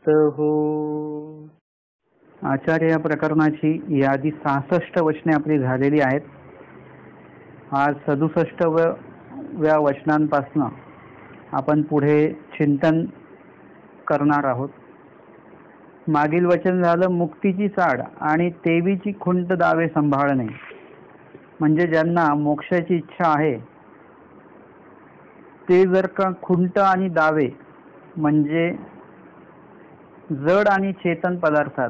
हो. आचार्य या प्रकरणाची यादी 66 वचने आपली झालेली आहेत. आज 67व्या वचनांपासून आपण पुढे चिंतन करणार आहोत. मागील वचन झालं मुक्तीची चाड आणि तेवीची खुंट दावे सांभाळणे. म्हणजे ज्यांना मोक्षाची इच्छा आहे ते जर का खुंट आणि दावे म्हणजे जड आणि चेतन पदार्थात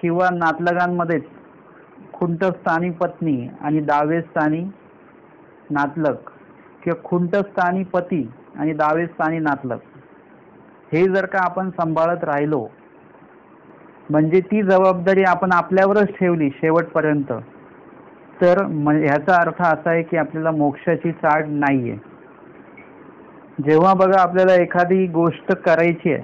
किंवा नातलगांमध्येच खुंटस्थानी पत्नी आणि दावेस्थानी नातलग किंवा खुंटस्थानी पती आणि दावेस्थानी नातलग हे जर का आपण सांभाळत राहिलो म्हणजे ती जबाबदारी आपण आपल्यावरच ठेवली शेवटपर्यंत, तर ह्याचा अर्थ असा आहे की आपल्याला मोक्षाची चाड नाहीये. जेव्हा बघा आपल्याला एखादी गोष्ट करायची आहे,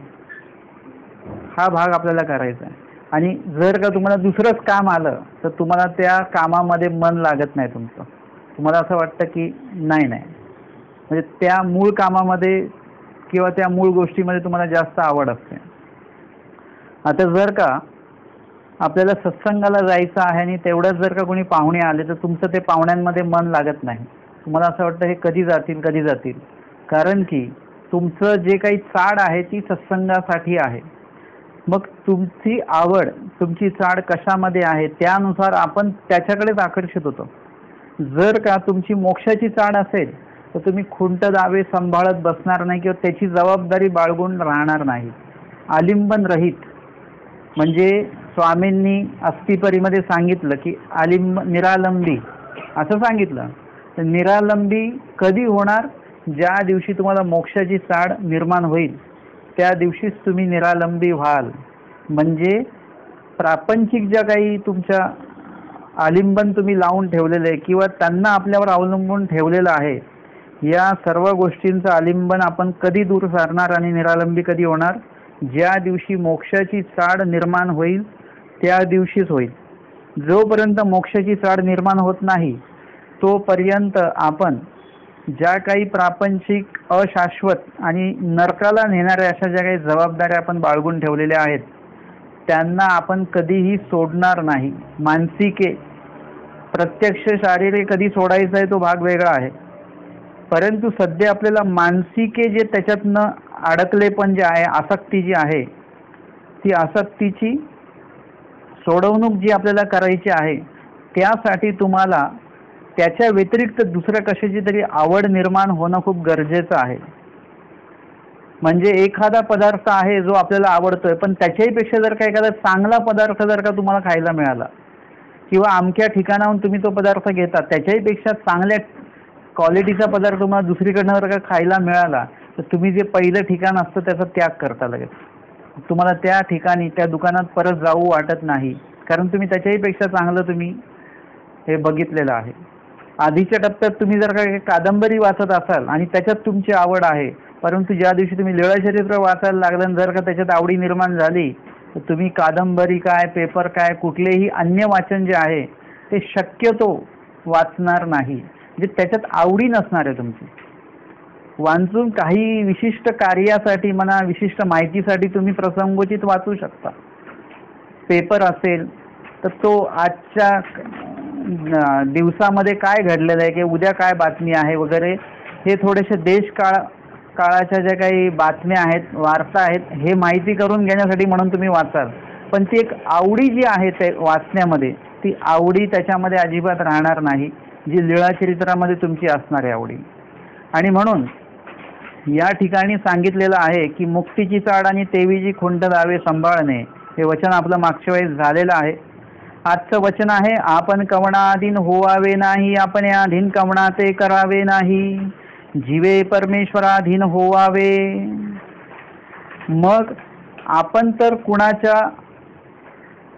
हा भाग आपल्याला करायचा आहे आणि जर का तुम्हाला दुसरंच काम आलं तर तुम्हाला त्या कामामध्ये मन लागत नाही तुमचं. तुम्हाला असं वाटतं की नाही म्हणजे त्या मूळ कामामध्ये किंवा त्या मूळ गोष्टीमध्ये तुम्हाला जास्त आवड असते. आता जर का आपल्याला सत्संगाला जायचं आहे आणि तेवढंच जर का कोणी पाहुणे आले तर तुमचं ते पाहुण्यांमध्ये मन लागत नाही. तुम्हाला असं वाटतं हे कधी जातील, कारण की तुमचं जे काही चाड आहे ती सत्संगासाठी आहे. मग तुमची आवड, तुमची चाड कशामध्ये आहे त्यानुसार आपण त्याच्याकडेच आकर्षित होतो. जर का तुमची मोक्षाची चाड असेल तर तुम्ही खुंट दावे सांभाळत बसणार नाही किंवा त्याची जबाबदारी बाळगून राहणार नाही. आलिंबन रहित म्हणजे स्वामींनी अस्थिपरीमध्ये सांगितलं की निरालंबी असं सांगितलं. तर निरालंबी कधी होणार? ज्या दिवशी तुम्हाला मोक्षाची चाड निर्माण होईल त्या दिवशीच तुम्ही निरालंबी व्हाल. म्हणजे प्रापंचिक ज्या काही तुमच्या आलिंबन तुम्ही लावून ठेवलेलं आहे किंवा त्यांना आपल्यावर अवलंबून ठेवलेलं आहे, या सर्व गोष्टींचं आलिंबन आपण कधी दूर सारणार आणि निरालंबी कधी होणार? ज्या दिवशी मोक्षाची चाड निर्माण होईल त्या दिवशीच होईल. जोपर्यंत मोक्षाची चाड निर्माण होत नाही तोपर्यंत आपण ज्या काही प्रापंचिक अशाश्वत आणि नरकाला नेणाऱ्या अशा ज्या काही जबाबदाऱ्या आपण बाळगून ठेवलेल्या आहेत त्यांना आपण कधीही सोडणार नाही. मानसिके, प्रत्यक्ष शारीरिक कधी सोडायचा आहे तो भाग वेगळा आहे, परंतु सध्या आपल्याला मानसिके जे त्याच्यातनं अडकलेपण जे आहे, आसक्ती जी आहे, ती आसक्तीची सोडवणूक जी आपल्याला करायची आहे त्यासाठी तुम्हाला त्याच्या व्यतिरिक्त दुसऱ्या कशाची तरी आवड निर्माण होणं खूप गरजेचं आहे. म्हणजे एखादा पदार्थ आहे जो आपल्याला आवडतोय पण त्याच्याही पेक्षा जर का एखादा चांगला पदार्थ जर का तुम्हाला खायला मिळाला किंवा अमक्या ठिकाणाहून तुम्ही तो पदार्थ घेता त्याच्याही पेक्षा चांगल्या क्वालिटीचा पदार्थ तुम्हाला दुसरीकडनं जर का खायला मिळाला तर तुम्ही जे पहिलं ठिकाण असतं त्याचा त्याग करता लगेच. तुम्हाला त्या ठिकाणी त्या दुकानात परत जाऊ वाटत नाही, कारण तुम्ही त्याच्याही पेक्षा चांगलं तुम्ही हे बघितलेलं आहे. आधीच्या टप्प्यात तुम्ही जर का कादंबरी वाचत असाल आणि त्याच्यात तुमची आवड आहे, परंतु ज्या दिवशी तुम्ही लीळाचरित्र वाचायला लागलं जर का त्याच्यात आवडी निर्माण झाली तर तुम्ही कादंबरी काय, पेपर काय, कुठलेही अन्य वाचन जे आहे ते शक्यतो वाचणार नाही. म्हणजे त्याच्यात आवडी नसणार आहे तुमची. वाचून काही विशिष्ट कार्यासाठी म्हणा, विशिष्ट माहितीसाठी तुम्ही प्रसंगोचित वाचू शकता. पेपर असेल तर तो आजच्या दिवसामध्ये काय घडलेलं आहे की उद्या काय बातमी आहे वगैरे हे थोडेसे काळाच्या ज्या काही बातम्या आहेत, वार्ता आहेत, हे माहिती करून घेण्यासाठी म्हणून तुम्ही वाचाल. पण ती एक आवडी जी आहे ते वाचण्यामध्ये, ती आवडी त्याच्यामध्ये अजिबात राहणार नाही जी लीळाचरित्रामध्ये तुमची असणार आहे आवडी. आणि म्हणून या ठिकाणी सांगितलेलं आहे की मुक्तीची चाड आणि तेवीची खुंट दावे सांभाळणे हे वचन आपलं मागच्या वेळेस झालेलं आहे. आजचं वचन आहे आपण कवणाधीन होवावे नाही, आपण अधीन कवणा ते करावे नाही, जीवे परमेश्वराधीन होवावे. मग आपण तर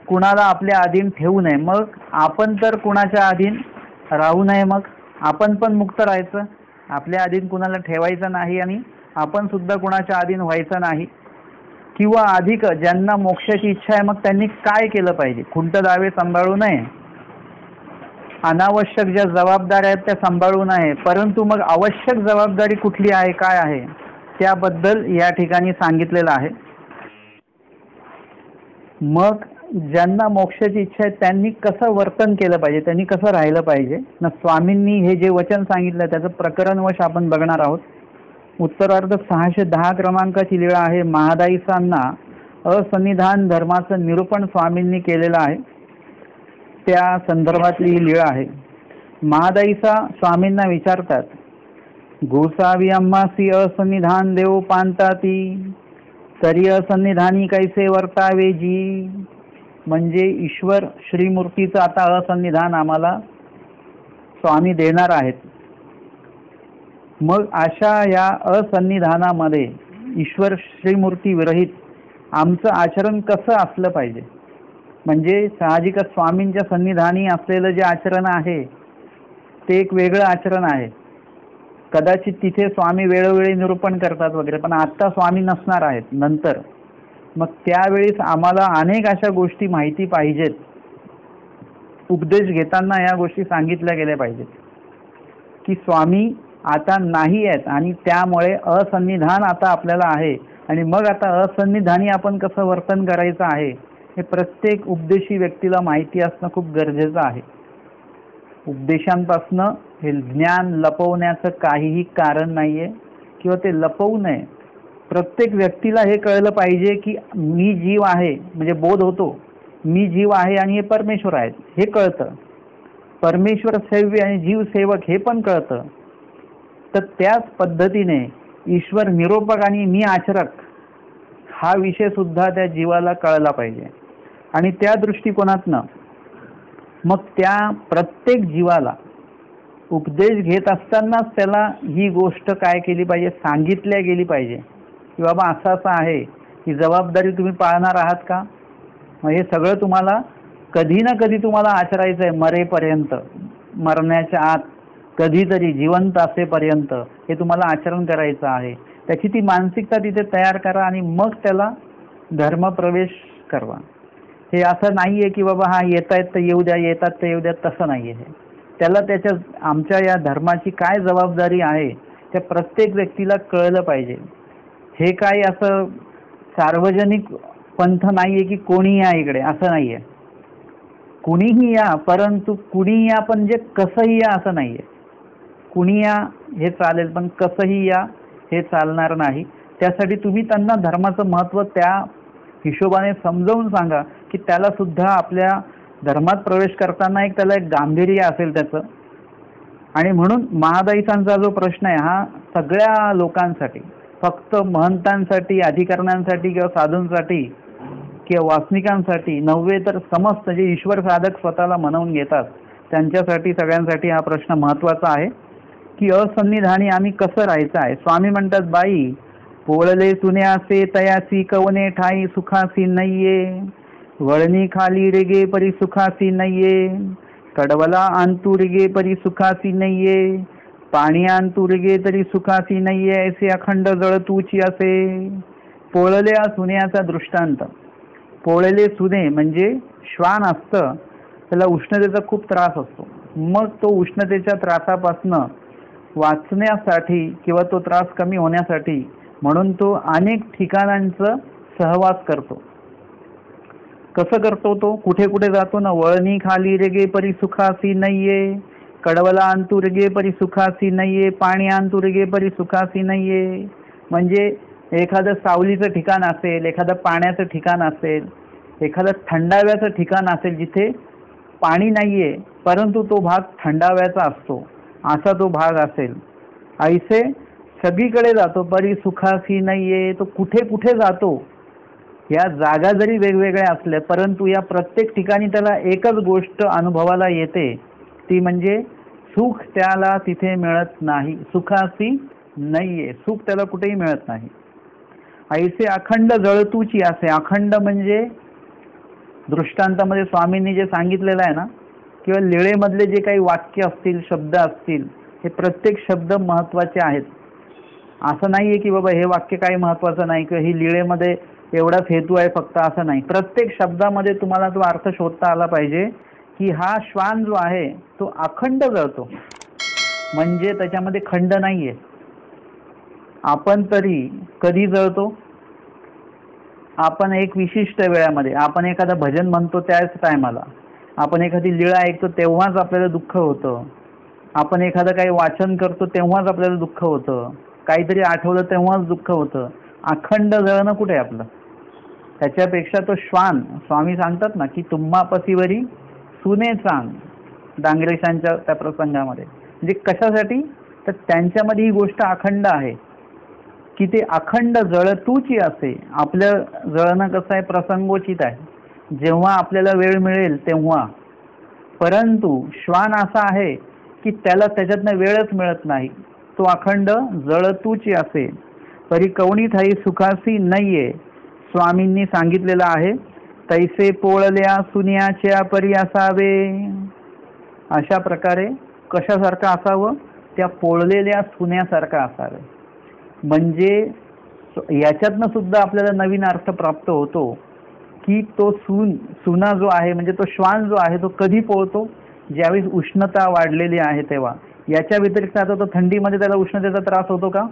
कुणाला आपल्या अधीन ठेवू नये, मग आपण तर कुणाच्या अधीन राहू नये, मग आपण पण मुक्त राहायचं, आपल्या अधीन कुणाला ठेवायचं नाही आणि आपण सुद्धा कुणाच्या अधीन व्हायचं नाही. किंवा अधिक ज्यांना मोक्षाची इच्छा आहे मग त्यांनी काय केलं पाहिजे? खुंट दावे सांभाळू नये, अनावश्यक ज्या जबाबदाऱ्या आहेत त्या सांभाळू नये, परंतु मग आवश्यक जबाबदारी कुठली आहे, काय आहे त्याबद्दल या ठिकाणी सांगितलेलं आहे. मग ज्यांना मोक्षाची इच्छा आहे त्यांनी कसं वर्तन केलं पाहिजे, त्यांनी कसं राहिलं पाहिजे ना. स्वामींनी हे जे वचन सांगितलं त्याचं प्रकरणवश आपण बघणार आहोत. उत्तरार्ध 610 क्रमांकाची लीळा आहे. महादाईसांना असन्निधान धर्माचं निरूपण स्वामींनी केलेलं आहे, त्या संदर्भातली ही लीळा आहे. महादाईसा स्वामींना विचारतात, गोसावी अम्मासी असन्निधान देव पांताती, तरी असन्निधानी कैसे वर्तावे जी. म्हणजे ईश्वर श्रीमूर्तीचं आता असन्निधान आम्हाला स्वामी देणार आहेत. मग अशा या असन्निधानामध्ये ईश्वर श्रीमूर्ती विरहित आमचं आचरण कसं असलं पाहिजे. म्हणजे साहजिकच स्वामींच्या सन्निधानी असलेलं जे आचरण आहे ते एक वेगळं आचरण आहे. कदाचित तिथे स्वामी वेळोवेळी निरूपण करतात वगैरे, पण आत्ता स्वामी नसणार आहेत नंतर. मग त्यावेळेस आम्हाला अनेक अशा गोष्टी माहिती पाहिजेत. उपदेश घेताना या गोष्टी सांगितल्या गेल्या पाहिजेत की स्वामी आता नाही आहेत आणि त्यामुळे असन्निधान आता आपल्याला आहे, आणि मग आता असन्निधानी आपण कसं वर्तन करायचं आहे हे प्रत्येक उपदेशी व्यक्तीला माहिती असणं खूप गरजेचं आहे. उपदेशांपासनं हे ज्ञान लपवण्याचं काहीही कारण नाहीये किंवा ते लपवू नये. प्रत्येक व्यक्तीला हे कळलं पाहिजे की मी जीव आहे, म्हणजे बोध होतो मी जीव आहे आणि हे परमेश्वर आहेत हे कळतं. परमेश्वर सेव्य आणि जीव सेवक हे पण कळतं. तर त्याच पद्धतीने ईश्वर निरोपक आणि मी आचरक हा विषय सुद्धा त्या जीवाला कळला पाहिजे. आणि त्या दृष्टिकोनातनं मग त्या प्रत्येक जीवाला उपदेश घेत असतानाच त्याला ही गोष्ट काय केली पाहिजे, सांगितल्या गेली पाहिजे की बाबा असं असं आहे, ही जबाबदारी तुम्ही पाळणार आहात का. मग हे सगळं तुम्हाला कधी ना कधी तुम्हाला आचरायचं आहे, मरेपर्यंत, मरण्याच्या आत, कधीतरी जिवंत असेपर्यंत हे तुम्हाला आचरण करायचं आहे. त्याची ती मानसिकता तिथे तयार करा आणि मग त्याला धर्मप्रवेश करवा. हे असं नाही आहे की बाबा हा येत आहेत तर येऊ द्या, येतात तर येऊ द्या, तसं नाही आहे. त्याला त्याच्या आमच्या या धर्माची काय जबाबदारी आहे त्या प्रत्येक व्यक्तीला कळलं पाहिजे. हे काय असं सार्वजनिक पंथ नाही आहे की कोणी या इकडे, असं नाही आहे. कुणीही या, परंतु कुणी या पण जे कसंही या असं नाही आहे. कुणी या हे चालेल पण कसंही या हे चालणार नाही. त्यासाठी तुम्ही त्यांना धर्माचं महत्त्व त्या हिशोबाने समजावून सांगा की त्याला सुद्धा आपल्या धर्मात प्रवेश करताना त्याला एक गांभीर्य असेल त्याचं. आणि म्हणून महादाईसांचा जो प्रश्न आहे हा सगळ्या लोकांसाठी, फक्त महंतांसाठी, अधिकाऱ्यांसाठी किंवा साधूंसाठी किंवा वासनिकांसाठी नव्हे, तर समस्त जे ईश्वर साधक स्वतःला म्हणवून घेतात त्यांच्यासाठी, सगळ्यांसाठी हा प्रश्न महत्त्वाचा आहे की असन्निधानी आम्ही कसं राहायचं आहे. स्वामी म्हणतात, बाई पोळले सुन्यासे तयासी कवने ठाई सुखासी नये, वळणी खाली रेगे परी सुखासी नये, कडवला आणतू रेगे परी सुखासी नये, पाणी आणतू रेगे तरी सुखासी नये, ऐसे अखंड जळ तूची असे. पोळल्या सुन्याचा दृष्टांत. पोळले सुने म्हणजे श्वान असतं, त्याला उष्णतेचा खूप त्रास असतो. मग तो उष्णतेच्या त्रासापासनं वाचण्यासाठी किंवा तो त्रास कमी होण्यासाठी म्हणून तो अनेक ठिकाणांचं सहवास करतो. कसं करतो तो, कुठे कुठे जातो ना. वळणी खाली रेगे परी सुखासी नये, कडवला आणतू रेगे परी सुखासी नये, पाणी आणतू रेगे परी सुखासी नये. म्हणजे एखादं सावलीचं ठिकाण असेल, एखादं पाण्याचं ठिकाण असेल, एखादं थंडाव्याचं ठिकाण असेल जिथे पाणी नाहीये परंतु तो भाग थंडाव्याचा असतो, असा तो भाग असेल. ऐसे सगळीकडे जातो परी सुखासी नाहीये. तो कुठे कुठे जातो, या जागा जरी वेगवेगळ्या असल्या परंतु या प्रत्येक ठिकाणी त्याला एकच गोष्ट अनुभवाला येते, ती म्हणजे सुख त्याला तिथे मिळत नाही. सुखासी नाहीये, सुख त्याला कुठेही मिळत नाही. ऐसे अखंड जळतूची असे. अखंड म्हणजे दृष्टांतामध्ये स्वामींनी जे सांगितलेलं आहे ना, किंवा लीळेमधले जे काही वाक्य असतील, शब्द असतील, हे प्रत्येक शब्द महत्त्वाचे आहेत. असं नाही आहे की बाबा हे वाक्य काही महत्त्वाचं नाही किंवा ही लीळेमध्ये एवढाच हेतू आहे फक्त, असं नाही. प्रत्येक शब्दामध्ये तुम्हाला तो अर्थ शोधता आला पाहिजे की हा श्वान जो आहे तो अखंड जळतो, म्हणजे त्याच्यामध्ये खंड नाही आहे. आपण तरी कधी जळतो, आपण एक विशिष्ट वेळामध्ये, आपण एखादं भजन म्हणतो त्याच टायमाला, आपण एखादी लीळा ऐकतो तेव्हाच आपल्याला दुःख होतं, आपण एखादं काही वाचन करतो तेव्हाच आपल्याला दुःख होतं, काहीतरी आठवलं तेव्हाच दुःख होतं. अखंड जळणं कुठे आहे आपलं? त्याच्यापेक्षा तो श्वान, स्वामी सांगतात ना की तुम्हा पसीवरी सुने चांग, डांगरेशांच्या त्या प्रसंगामध्ये. म्हणजे कशासाठी? तर त्यांच्यामध्ये ही गोष्ट अखंड आहे की ते अखंड जळतूची असे. आपलं जळणं कसं आहे? प्रसंगोचित आहे, जेव्हा आपल्याला वेळ मिळेल तेव्हा. परंतु श्वान असा आहे की त्याला त्याच्यातनं वेळच मिळत नाही, तो अखंड जळतूची असे. परी कवणी थाई सुखासी नाहीये, स्वामींनी सांगितलेलं आहे. तैसे पोळल्या सुन्याच्या परी असावे. अशा प्रकारे कशासारखं असावं? त्या पोळलेल्या सुन्यासारखं असावं. म्हणजे याच्यातनं सुद्धा आपल्याला नवीन अर्थ प्राप्त होतो की तो सुना जो आहे, म्हणजे तो श्वान जो आहे, तो कधी पोळतो? ज्यावेळेस उष्णता वाढलेली आहे तेव्हा. याच्या व्यतिरिक्त आता तो थंडीमध्ये त्याला उष्णतेचा त्रास होतो का?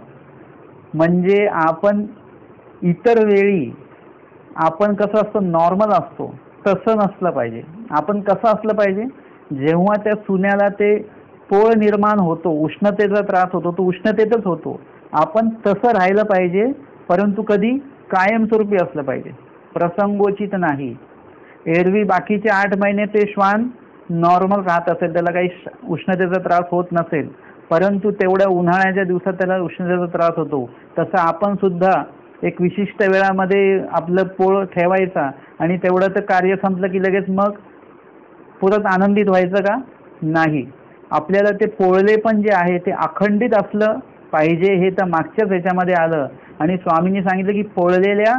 म्हणजे आपण इतर वेळी आपण कसं असतो, नॉर्मल असतो, तसं नसलं पाहिजे. आपण कसं असलं पाहिजे? जेव्हा त्या सुन्याला ते पोळ निर्माण होतो, उष्णतेचा त्रास होतो, तो उष्णतेतच होतो, आपण तसं राहिलं पाहिजे. परंतु कधी? कायमस्वरूपी असलं पाहिजे, प्रसंगोचित नाही. एरवी बाकीचे 8 महिने ते श्वान नॉर्मल राहत असेल, त्याला काही उष्णतेचा त्रास होत नसेल, परंतु तेवढ्या उन्हाळ्याच्या दिवसात त्याला उष्णतेचा त्रास होतो. तसं आपण सुद्धा एक विशिष्ट वेळामध्ये आपलं पोळ ठेवायचा आणि तेवढं तर कार्य संपलं की लगेच मग परत आनंदित व्हायचं का? नाही. आपल्याला ते पोळले पण जे आहे ते अखंडित असलं पाहिजे. हे तर मागच्याच ह्याच्यामध्ये आलं. आणि स्वामींनी सांगितलं की पोळलेल्या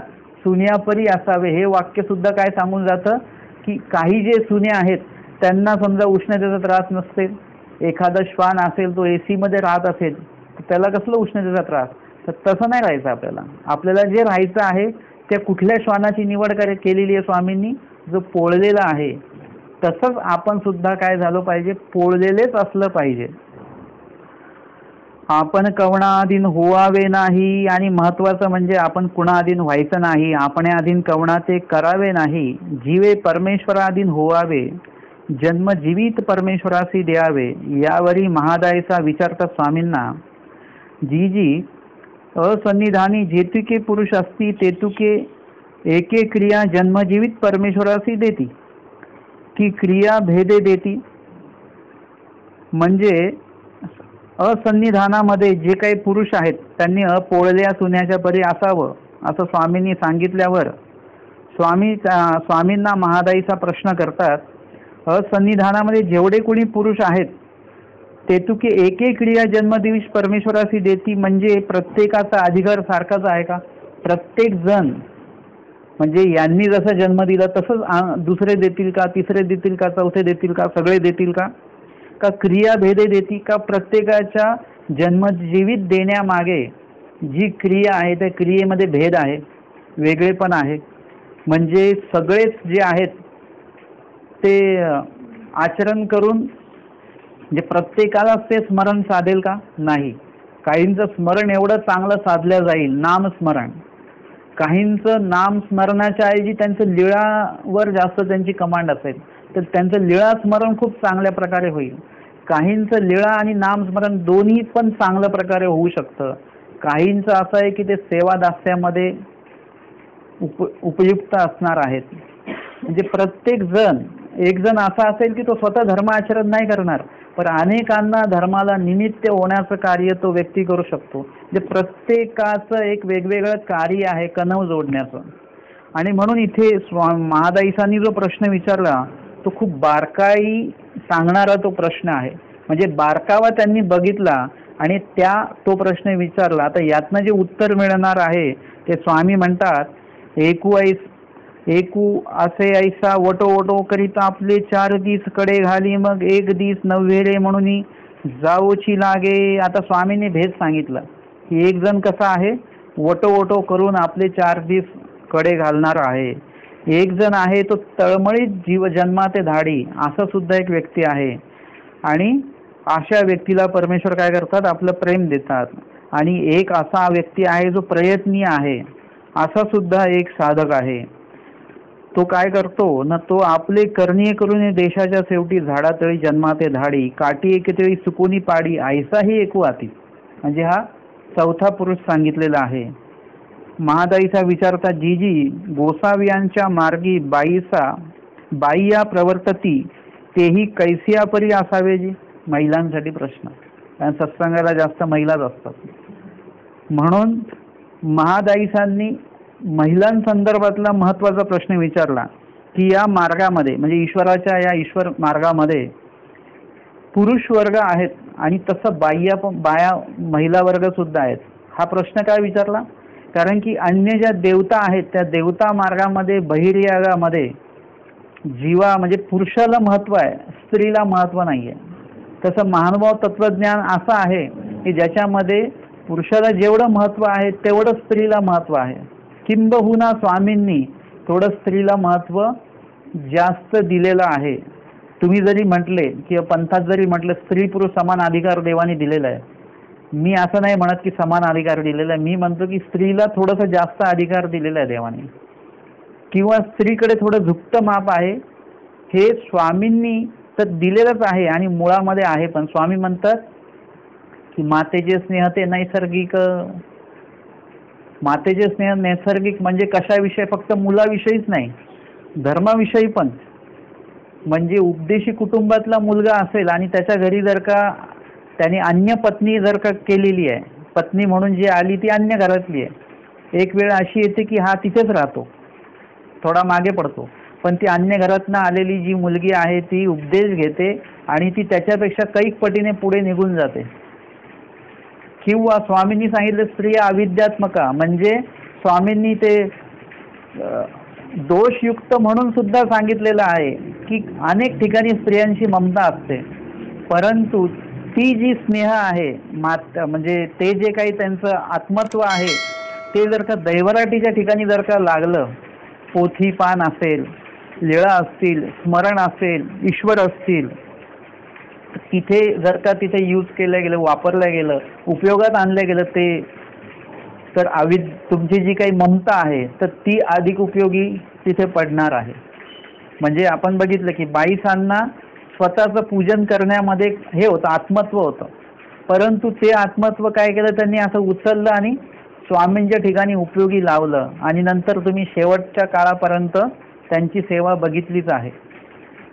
सुन्यापरी असावे. हे वाक्य सुद्धा काय सांगून जातं की काही जे सुने आहेत त्यांना समजा उष्णतेचा त्रास नसेल, एखादा श्वान असेल तो AC मध्ये राहत असेल, त्याला कसलं उष्णतेचा त्रास? तर तसं नाही राहायचं आपल्याला. आपल्याला जे राहायचं आहे त्या कुठल्या श्वानाची निवड केलेली आहे स्वामींनी? जो पोळलेला आहे. तसंच आपण सुद्धा काय झालं पाहिजे? पोळलेलेच असलं पाहिजे. आपण कवणाधीन होवावे नाही. आणि महत्वाचं म्हणजे आपण कुणाधीन व्हायचं नाही, आपण अधीन कवणा ते करावे नाही. जीवे परमेश्वराधीन होवावे, जन्म जीवित परमेश्वरासी द्यावे. यावरी महादायचा विचारतात स्वामींना. जी जी असन्निधानी जेतुके पुरुष असती, तेतुके एके क्रिया जन्मजीवित परमेश्वरासी देती, की क्रिया भेदे देती. म्हणजे असन्निधानामध्ये जे काही पुरुष आहेत त्यांनी पोळल्या सुन्याच्या परी असावं असं स्वामींनी सांगितल्यावर स्वामींना महादाईचा प्रश्न करतात. असन्निधानामध्ये जेवढे कोणी पुरुष आहेत तेतुके एक एक क्रिया जन्मदिवस परमेश्वरासी देती. म्हणजे प्रत्येकाचा अधिकार सारखाच आहे का? प्रत्येक जण म्हणजे यांनी जसं जन्म दिला तसंच दुसरे देतील का? तिसरे देतील का? चौथे देतील का? सगळे देतील का? का क्रिया भेदे देती का? प्रत्येकाच्या जन्मजीवित देण्यामागे जी क्रिया आहे त्या क्रियेमध्ये भेद आहे, वेगळेपण आहे. म्हणजे सगळेच जे आहेत ते आचरण करून म्हणजे प्रत्येकालाच ते स्मरण साधेल का? नाही. काहींचं स्मरण एवढं चांगलं साधलं जाईल, नामस्मरण. काहींचं नामस्मरणाच्या ऐवजी त्यांचं लीळावर जास्त त्यांची कमांड असेल तर त्यांचं लीळा स्मरण खूप चांगल्या प्रकारे होईल. काहींचं लीळा आणि नामस्मरण दोन्ही पण चांगल्या प्रकारे होऊ शकतं. काहींचं असं आहे की ते सेवादास्यामध्ये उपयुक्त असणार आहेत. म्हणजे प्रत्येक जण, एक जण असा असेल की तो स्वतः धर्माचरण नाही करणार, पण अनेकांना धर्माला निमित्त होण्याचं कार्य तो व्यक्ती करू शकतो. म्हणजे प्रत्येकाचं एक वेगवेगळं कार्य आहे कणव जोडण्याचं. आणि म्हणून इथे महादाईसांनी जो प्रश्न विचारला तो खूप बारकाई सांगणारा तो प्रश्न आहे. म्हणजे बारकावा त्यांनी बघितला आणि तो प्रश्न विचारला. आता यातनं जे उत्तर मिळणार आहे ते स्वामी म्हणतात, एकू असे ऐसा वटो वटो करीता आपले 4 दिस कडे घाली, मग 1 दिस नव्हेरे म्हणून जाऊची लागे. आता स्वामींनी भेद सांगितला की एक जण कसा आहे? वटो वटो करून आपले 4 दिस कडे घालणार आहे. एक जण आहे तो तळमळीत जीव जन्माते धाडी, असं सुद्धा एक व्यक्ती आहे. आणि अशा व्यक्तीला परमेश्वर काय करतात? आपलं प्रेम देतात. आणि एक असा व्यक्ती आहे जो प्रयत्नी आहे. असा सुद्धा एक साधक आहे. तो काय करतो ना, तो आपले करणीय करून देशाच्या शेवटी झाडातळी जन्माते धाडी काठी एकेतळी सुकुनी पाडी ऐसाही एकवाती. म्हणजे हा चौथा पुरुष सांगितलेला आहे. महादाईचा विचारता जीजी गोसावियांच्या मार्गी बाईया प्रवर्तती तेही कैसिया परी असावे जी. महिलांसाठी प्रश्न, कारण सत्संगाला जास्त महिलाच असतात. म्हणून महादाईसांनी महिलांसंदर्भातला महत्वाचा प्रश्न विचारला की या मार्गामध्ये म्हणजे ईश्वराच्या या ईश्वर मार्गामध्ये पुरुष वर्ग आहेत आणि तसं बाया महिला वर्ग सुद्धा आहेत. हा प्रश्न काय विचारला, कारण की अन्य ज्या देवता आहेत त्या देवता मार्गामध्ये बहिर्यागामध्ये जीवा म्हणजे पुरुषाला महत्व आहे, स्त्रीला महत्व नाहीये. तसं महानुभाव तत्वज्ञान असं आहे की ज्याच्यामध्ये पुरुषाला जेवढं महत्व आहे तेवढं स्त्रीला महत्व आहे. किंबहुना स्वामींनी थोडं स्त्रीला महत्व जास्त दिलेलं आहे. तुम्ही जरी म्हटले किंवा पंथात जरी म्हटलं स्त्री पुरुष समान अधिकार देवाने दिलेला आहे, मी असं नाही म्हणत की समान अधिकार दिलेला आहे. मी म्हणतो की स्त्रीला थोडंसं जास्त अधिकार दिलेला आहे देवाने, किंवा स्त्रीकडे थोडं झुकतं माप आहे. हे स्वामींनी तर दिलेलंच आहे आणि मुळामध्ये आहे. पण स्वामी म्हणतात की मातेचे स्नेह ते नैसर्गिक. मातेचे स्नेह नैसर्गिक म्हणजे कशाविषयी, फक्त मुलाविषयीच नाही, धर्माविषयी पण. म्हणजे उपदेशी कुटुंबातला मुलगा असेल आणि त्याच्या घरी जर का त्याने अन्य पत्नी जर का केलेली आहे, पत्नी म्हणून जी आली ती अन्य घरातली आहे, एक वेळ अशी येते की हा तिथेच राहतो, थोडा मागे पडतो, पण ती अन्य घरातनं आलेली जी मुलगी आहे ती उपदेश घेते आणि ती त्याच्यापेक्षा कैक पटीने पुढे निघून जाते. किंवा स्वामींनी सांगितलं स्त्रिया अविद्यात्मका, म्हणजे स्वामींनी ते दोषयुक्त म्हणून सुद्धा सांगितलेलं आहे की अनेक ठिकाणी स्त्रियांची ममता असते, परंतु ती जी स्नेह आहे म्हणजे ते जे काही त्यांचं आत्मत्व आहे ते जर का दैवराटीच्या ठिकाणी जर का लागलं, पोथी पान असेल, लीळा असतील, स्मरण असेल, ईश्वर असतील, तिथे जर का तिथे यूज केलं गेलं, वापरलं गेलं, उपयोगात आणलं गेलं ते, तर तुमची जी काही ममता आहे तर ती अधिक उपयोगी तिथे पडणार आहे. म्हणजे आपण बघितलं की बाईसांना स्वतःचं पूजन करण्यामध्ये हे होतं, आत्मत्व होतं, परंतु ते आत्मत्व काय केलं त्यांनी असं उचललं आणि स्वामींच्या ठिकाणी उपयोगी लावलं. आणि नंतर तुम्ही शेवटच्या काळापर्यंत त्यांची सेवा बघितलीच आहे.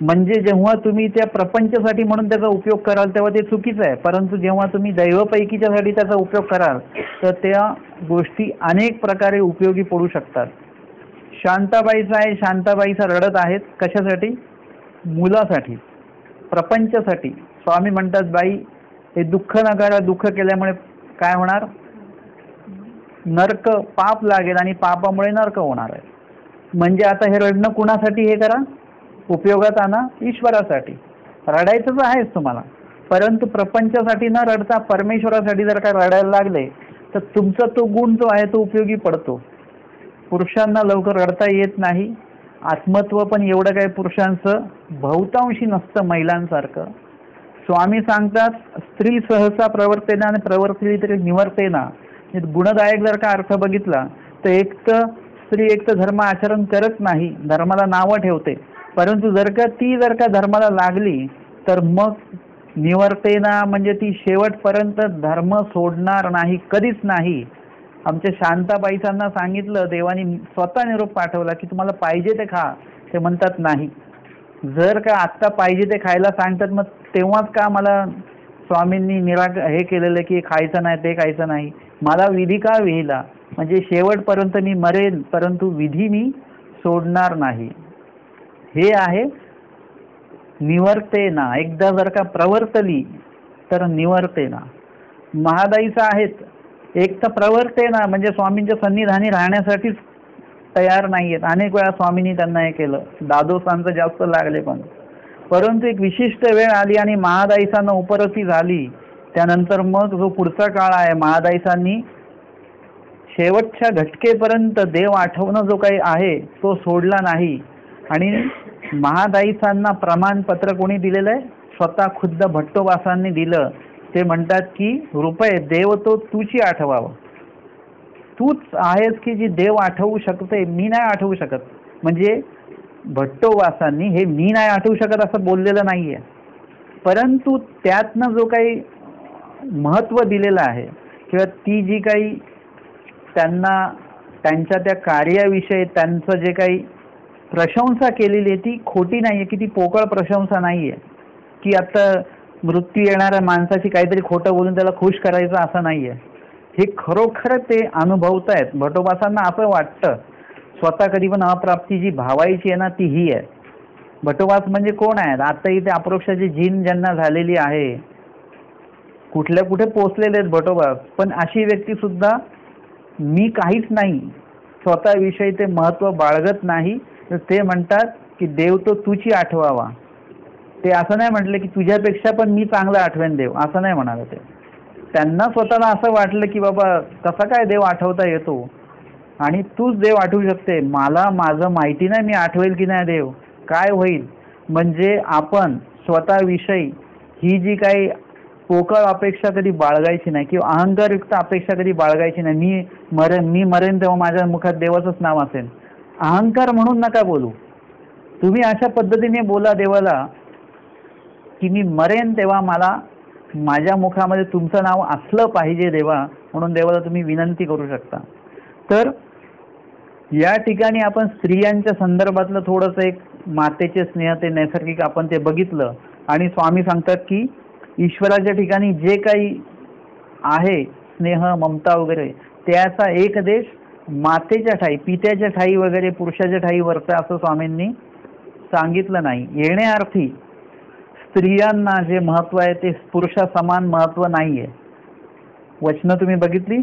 म्हणजे जेव्हा तुम्ही त्या प्रपंचासाठी म्हणून त्याचा उपयोग कराल तेव्हा ते चुकीचं आहे, परंतु जेव्हा तुम्ही दैवपैकीच्यासाठी त्याचा उपयोग कराल तर त्या गोष्टी अनेक प्रकारे उपयोगी पडू शकतात. शांताबाईचा आहे, शांताबाईचा रडत आहेत कशासाठी, मुलासाठी, प्रपंचासाठी. स्वामी म्हणतात बाई हे दुःख न करा, दुःख केल्यामुळे काय होणार, नरक पाप लागेल आणि पापामुळे नरक होणार आहे. म्हणजे आता हे रडणं कुणासाठी, हे करा उपयोगात आणा, ईश्वरासाठी. रडायचंच आहेच तुम्हाला, परंतु प्रपंचासाठी न रडता परमेश्वरासाठी जर का रडायला लागले तर तुमचा तो गुण जो आहे तो उपयोगी पडतो. पुरुषांना लवकर रडता येत नाही, आत्मत्व पण एवढं काही पुरुषांचं बहुतांशी नसतं महिलांसारखं. स्वामी सांगतात स्त्री सहसा प्रवर्तेना आणि प्रवर्तली तरी निवर्तेना. गुणदायक जर का अर्थ बघितला तर एक तर स्त्री एक तर धर्म आचरण करत नाही, धर्माला नावं ठेवते, परंतु जर का धर्माला लागली तर मग निवर्तेना म्हणजे ती शेवटपर्यंत धर्म सोडणार नाही, कधीच नाही. आमच्या शांताबाईसांना सांगितलं, देवानी स्वतः निरोप पाठवला की तुम्हाला पाहिजे ते खा, ते म्हणतात नाही. जर का आत्ता पाहिजे ते खायला सांगतात मग तेव्हाच का मला स्वामींनी हे केलेलं की खायचं नाही, ते खायचं नाही, मला विधी का विहिला, म्हणजे शेवटपर्यंत मी मरेन परंतु विधी मी सोडणार नाही. हे आहे निवर्तेना. एकदा जर का प्रवर्तली तर निवर्तेना. महादाईचा आहेत, एक तर प्रवर्तेना म्हणजे स्वामींच्या सन्निधानी राहण्यासाठीच तयार नाही आहेत. अनेक वेळा स्वामींनी त्यांना हे केलं, दादोसांचं जास्त लागले, पण परंतु एक विशिष्ट वेळ आली आणि महादाईसांना उपरती झाली. त्यानंतर मग जो पुढचा काळ आहे, महादाईसांनी शेवटच्या घटकेपर्यंत देव आठवणं जो काही आहे तो सोडला नाही. आणि महादाईसांना प्रमाणपत्र कोणी दिलेलं आहे, स्वतः खुद्द भट्टोबासांनी दिलं. ते म्हणतात की रुपये देव तो तुची आठवावं. तूच आहेस की जी देव आठवू शकते, मी नाही आठवू शकत. म्हणजे भट्टोबासांनी हे मी नाही आठवू शकत असं बोललेलं नाहीये, परंतु त्यातनं जो काही महत्व दिलेलं आहे किंवा ती जी काही त्यांना त्यांच्या त्या कार्याविषयी त्यांचं जे काही प्रशंसा केलेली आहे ती खोटी नाहीये, की ती पोकळ प्रशंसा नाहीये, की आता मृत्यू येणाऱ्या माणसाची काहीतरी खोटं बोलून त्याला खुश करायचं असं नाहीये. हे खरोखर ते अनुभवतायत. भटोबासांना असं वाटतं स्वतः कधी पण अप्राप्ती जी भावायची आहे ना ती ही आहे. भटोबास म्हणजे कोण आहेत? आता इथे अप्रोक्षाची जीन ज्यांना झालेली आहे, कुठल्या कुठे पोचलेले आहेत भटोबास, पण अशी व्यक्ती सुद्धा मी काहीच नाही स्वतःविषयी ते महत्व बाळगत नाही. ते म्हणतात की देव तो तुझी आठवावा. ते असं नाही म्हटलं की तुझ्यापेक्षा पण मी चांगलं आठवेन देव, असं नाही म्हणाले ते. त्यांना स्वतःला असं वाटलं की बाबा कसा काय देव आठवता येतो आणि तूच देव आठवू शकते, मला माझं माहिती नाही मी आठवेल की नाही देव, काय होईल. म्हणजे आपण स्वतःविषयी ही जी काही पोकळ अपेक्षा कधी बाळगायची नाही किंवा अहंकारयुक्त अपेक्षा कधी बाळगायची नाही. मी मरेन तेव्हा माझ्या मुखात देवाचंच नाव असेल, अहंकार म्हणून नका बोलू. तुम्ही अशा पद्धतीने बोला देवाला की मी मरेन तेव्हा मला माझ्या मुखामध्ये तुमचं नाव असलं पाहिजे देवा, म्हणून देवाला तुम्ही विनंती करू शकता. तर या ठिकाणी आपण स्त्रियांच्या संदर्भातलं थोडंसं एक मातेचे स्नेह ते नैसर्गिक आपण ते बघितलं. आणि स्वामी सांगतात की ईश्वराच्या ठिकाणी जे काही आहे स्नेह ममता वगैरे त्याचा एक देश मातेच्या ठाई पित्याच्या ठाई वगैरे पुरुषाच्या ठाई वर्ता असं स्वामींनी सांगितलं नाही. येण्याअर्थी स्त्रियांना जे महत्व आहे ते पुरुषा समान महत्व नाहीये. वचनं तुम्ही बघितली,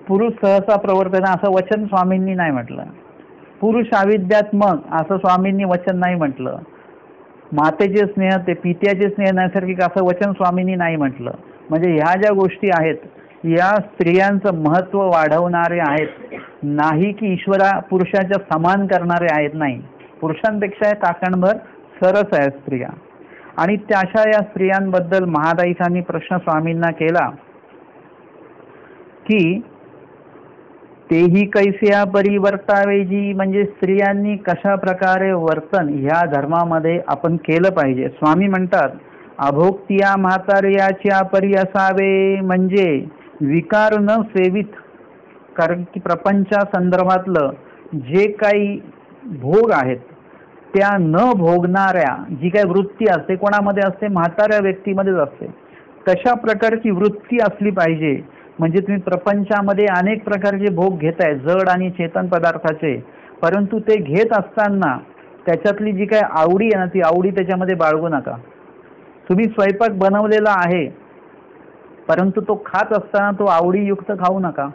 पुरुष सहसा प्रवर्तन असं वचन स्वामींनी नाही म्हटलं. पुरुष अविद्यात्मक असं स्वामींनी वचन नाही म्हटलं. मातेचे स्नेह ते पित्याचे स्नेह नैसर्गिक असं वचन स्वामींनी नाही म्हटलं. म्हणजे ह्या ज्या गोष्टी आहेत या स्त्रियांचं महत्व वाढवणारे आहेत, नाही की ईश्वरा पुरुषाच्या समान करणारे आहेत. नाही, पुरुषांपेक्षा ताकणभर सरस आहेत स्त्रिया. आणि त्याशा या स्त्रियांबद्दल महादायिकांनी प्रश्न स्वामींना केला की तेही कैस्या परिवर्तावेजी, म्हणजे स्त्रियांनी कशा प्रकारे वर्तन ह्या धर्मामध्ये आपण केलं पाहिजे. स्वामी म्हणतात अभोक्तिया म्हातार्याच्या परी असावे, म्हणजे विकार न सेवित. कारण की प्रपंचा संदर्भातलं जे काही भोग आहेत त्या न भोगणाऱ्या जी काही वृत्ती असते कोणामध्ये असते, म्हाताऱ्या व्यक्तीमध्येच असते. तशा प्रकारची वृत्ती असली पाहिजे. म्हणजे तुम्ही प्रपंचामध्ये अनेक प्रकारचे भोग घेताय जड आणि चेतन पदार्थाचे, परंतु ते घेत असताना त्याच्यातली जी काही आवडी आहे ना ती आवडी त्याच्यामध्ये बाळगू नका. तुम्ही स्वयंपाक बनवलेला आहे परंतु तो खात असताना तो आवडीयुक्त खाऊ नका.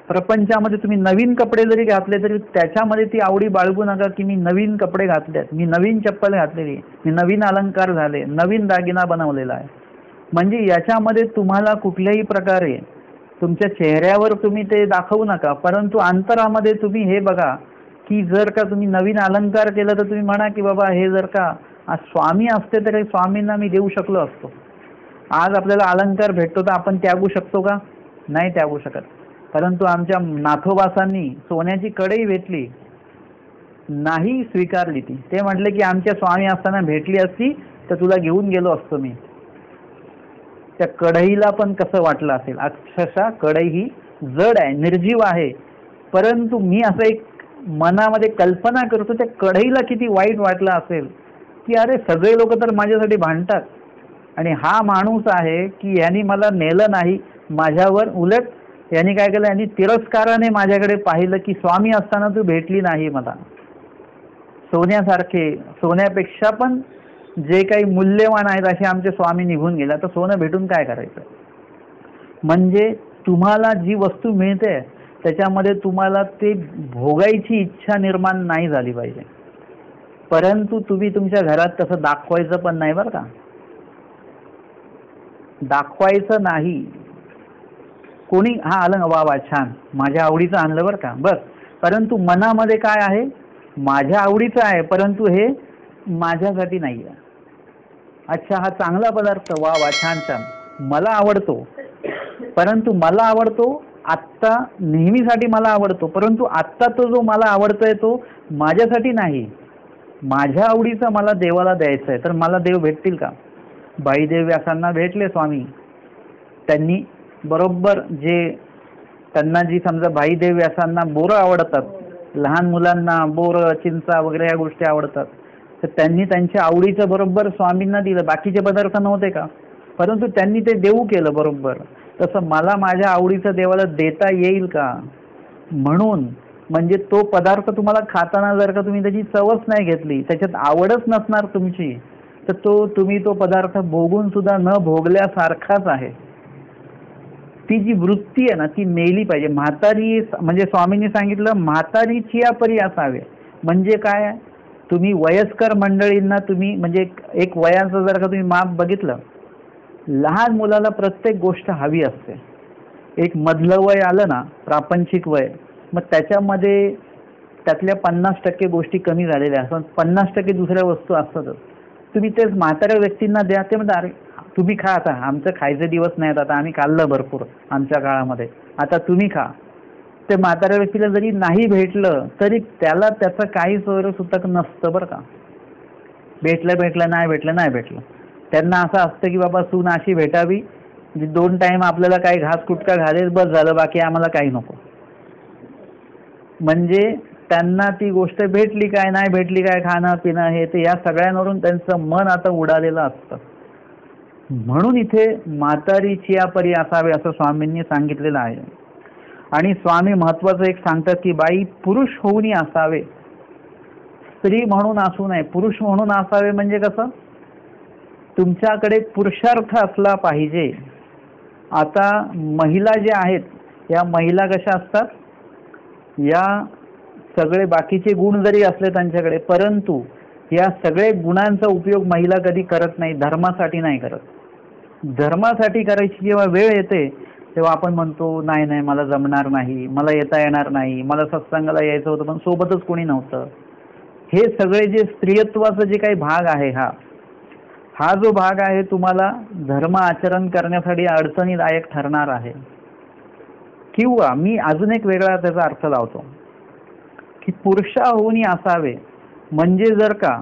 प्रपंचामध्ये तुम्ही नवीन कपडे जरी घातले तरी त्याच्यामध्ये ती आवडी बाळगू नका की मी नवीन कपडे घातलेत, मी नवीन चप्पल घातलेली, मी नवीन अलंकार झाले, नवीन दागिना बनवलेला आहे. म्हणजे याच्यामध्ये तुम्हाला कुठल्याही प्रकारे तुमच्या चेहऱ्यावर तुम्ही ते दाखवू नका, परंतु अंतरामध्ये तुम्ही हे बघा की जर का तुम्ही नवीन अलंकार केलं तर तुम्ही म्हणा की बाबा हे जर का आज स्वामी असते तर स्वामींना मी देऊ शकलो असतो. आज आपल्याला अलंकार भेटतो तर आपण त्यागू शकतो का? नाही त्यागू शकत. परंतु आमच्या नाथोबासांनी सोन्याची कढई भेटली, नाही स्वीकारली ती. ते म्हटले की आमच्या स्वामी असताना भेटली असती तर तुला घेऊन गेलो असतो मी. त्या कढईला पण कसं वाटलं असेल, अक्षरशः कढई ही जड आहे, निर्जीव आहे, परंतु मी असं एक मनामध्ये कल्पना करतो त्या कढईला किती वाईट वाटलं असेल की अरे सगळे लोक तर माझ्यासाठी भांडतात आणि हा माणूस आहे की यांनी मला नेलं नाही माझ्यावर, उलट यांनी काय केलं, यांनी तिरस्काराने माझ्याकडे पाहिलं की स्वामी असताना तू भेटली नाही मला. सोन्यासारखे, सोन्यापेक्षा पण जे काही मूल्यवान आहेत असे आमचे स्वामी निघून गेला, तर सोनं भेटून काय करायचं. म्हणजे तुम्हाला जी वस्तू मिळते त्याच्यामध्ये तुम्हाला ते भोगायची इच्छा निर्माण नाही झाली पाहिजे, परंतु तुम्ही तुमच्या घरात तसं दाखवायचं पण नाही बरं का. दाखवायचं नाही. कोणी हा आलं वा वा छान माझ्या आवडीचं आणलं बरं का बस, परंतु मनामध्ये काय आहे, माझ्या आवडीचं आहे परंतु हे माझ्यासाठी नाही आहे. अच्छा हा चांगला पदार्थ, वा वा छान छान मला आवडतो, परंतु मला आवडतो आत्ता नेहमीसाठी मला आवडतो, परंतु आत्ता तो जो मला आवडतोय तो माझ्यासाठी नाही, माझ्या आवडीचा मला देवाला द्यायचा आहे. तर मला देव भेटतील का? भाईदेव व्यासांना भेटले स्वामी. त्यांनी बरोबर त्यांना जी समजा भाईदेव व्यासांना बोरं आवडतात, लहान मुलांना बोरं चिंचा वगैरे या गोष्टी आवडतात, तर त्यांनी त्यांच्या आवडीचं बरोबर स्वामींना दिलं. बाकीचे पदार्थ नव्हते का, परंतु त्यांनी ते देऊ केलं बरोबर. तसं मला माझ्या आवडीचं देवाला देता येईल का? म्हणून म्हणजे तो पदार्थ तुम्हाला खाताना जर का तुम्ही त्याची चवच नाही घेतली, त्याच्यात आवडच नसणार तुमची, तर तुम्ही तो पदार्थ भोगून सुद्धा न भोगल्यासारखाच आहे. ती जी वृत्ती आहे ना ती मेली पाहिजे. म्हातारी म्हणजे स्वामींनी सांगितलं म्हातारीची या परी असावे. म्हणजे काय, तुम्ही वयस्कर मंडळींना तुम्ही म्हणजे एक वयाचं जर का तुम्ही माप बघितलं, लहान मुलाला प्रत्येक गोष्ट हवी असते. एक मधलं वय आलं ना, प्रापंचिक वय, मग त्याच्यामध्ये त्यातल्या 50% गोष्टी कमी झालेल्या असतात, 50% दुसऱ्या वस्तू असतातच. तुम्ही तेच म्हाताऱ्या व्यक्तींना द्या, ते म्हणतात अरे तुम्ही खा, आता आमचं खायचे दिवस नाहीत, आता आम्ही खाल्लं भरपूर आमच्या काळामध्ये, आता तुम्ही खा. ते म्हाताऱ्या व्यक्तीला जरी नाही भेटलं तरी त्याला त्याचं काही सोयरसुतक नसतं बरं का. भेटलं नाही भेटलं. त्यांना असं असतं की बाबा सून अशी भेटावी जी 2 टाइम आपल्याला काही घास कुटका घालेल, बस झालं, बाकी आम्हाला काही नको. म्हणजे त्यांना ती गोष्ट भेटली काय नाही भेटली काय, खाणं पिणं हे ते या सगळ्यांवरून त्यांचं मन आता उडालेलं असतं. म्हणून इथे म्हातारीची या परी असावे असं स्वामींनी सांगितलेलं आहे. आणि स्वामी महत्वाचं एक सांगतात की बाई पुरुष होऊन असावे, स्त्री म्हणून असू नये. पुरुष म्हणून असावे म्हणजे कसं, तुमच्याकडे पुरुषार्थ असला पाहिजे. आता महिला ज्या आहेत या महिला कशा असतात, या सगळे बाकीचे गुण जरी असले त्यांच्याकडे, परंतु या सगळे गुणांचा उपयोग महिला कधी करत नाही, धर्मासाठी नाही करत. धर्मासाठी करायची जेव्हा वेळ येते तेव्हा आपण म्हणतो नाही नाही मला जमणार नाही, मला येता येणार नाही, मला सत्संगाला यायचं होतं पण सोबतच कोणी नव्हतं. हे सगळे जे स्त्रियत्वाचं जे काही भाग आहे, हा जो भाग आहे तुम्हाला धर्म आचरण करण्यासाठी अडचणीदायक ठरणार आहे. किंवा मी अजून एक वेगळा त्याचा अर्थ लावतो की पुरुषा होऊन असावे म्हणजे जर का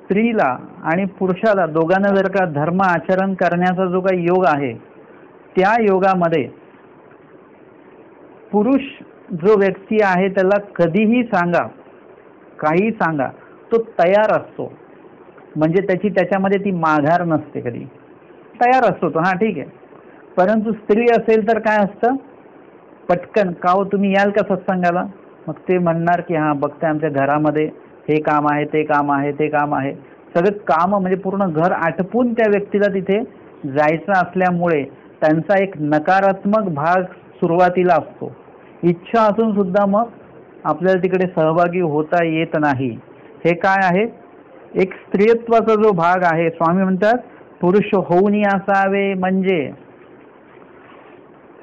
स्त्रीला आणि पुरुषाला दोघांना जर का धर्म आचरण करण्याचा जो काही योग आहे, त्या योगामध्ये पुरुष जो व्यक्ती आहे त्याला कधीही सांगा, काही सांगा, तो तयार असतो. म्हणजे त्याच्यामध्ये ती माघार नसते, कधी तयार असतो तो, हां ठीक आहे. परंतु स्त्री असेल तर काय असतं, पटकन का हो तुम्ही याल का सत्संगाला, मग ते म्हणणार की हां बघते आमच्या घरामध्ये हे काम आहे, ते काम आहे, ते काम आहे, सगळं काम म्हणजे पूर्ण घर आटपून त्या व्यक्तीला तिथे जायचं असल्यामुळे त्यांचा एक नकारात्मक भाग सुरुवातीला असतो. इच्छा असून सुद्धा मग आपल्याला तिकडे सहभागी होता येत नाही. हे काय आहे, एक स्त्रियत्वाचा जो भाग आहे. स्वामी म्हणतात पुरुष होऊन असावे म्हणजे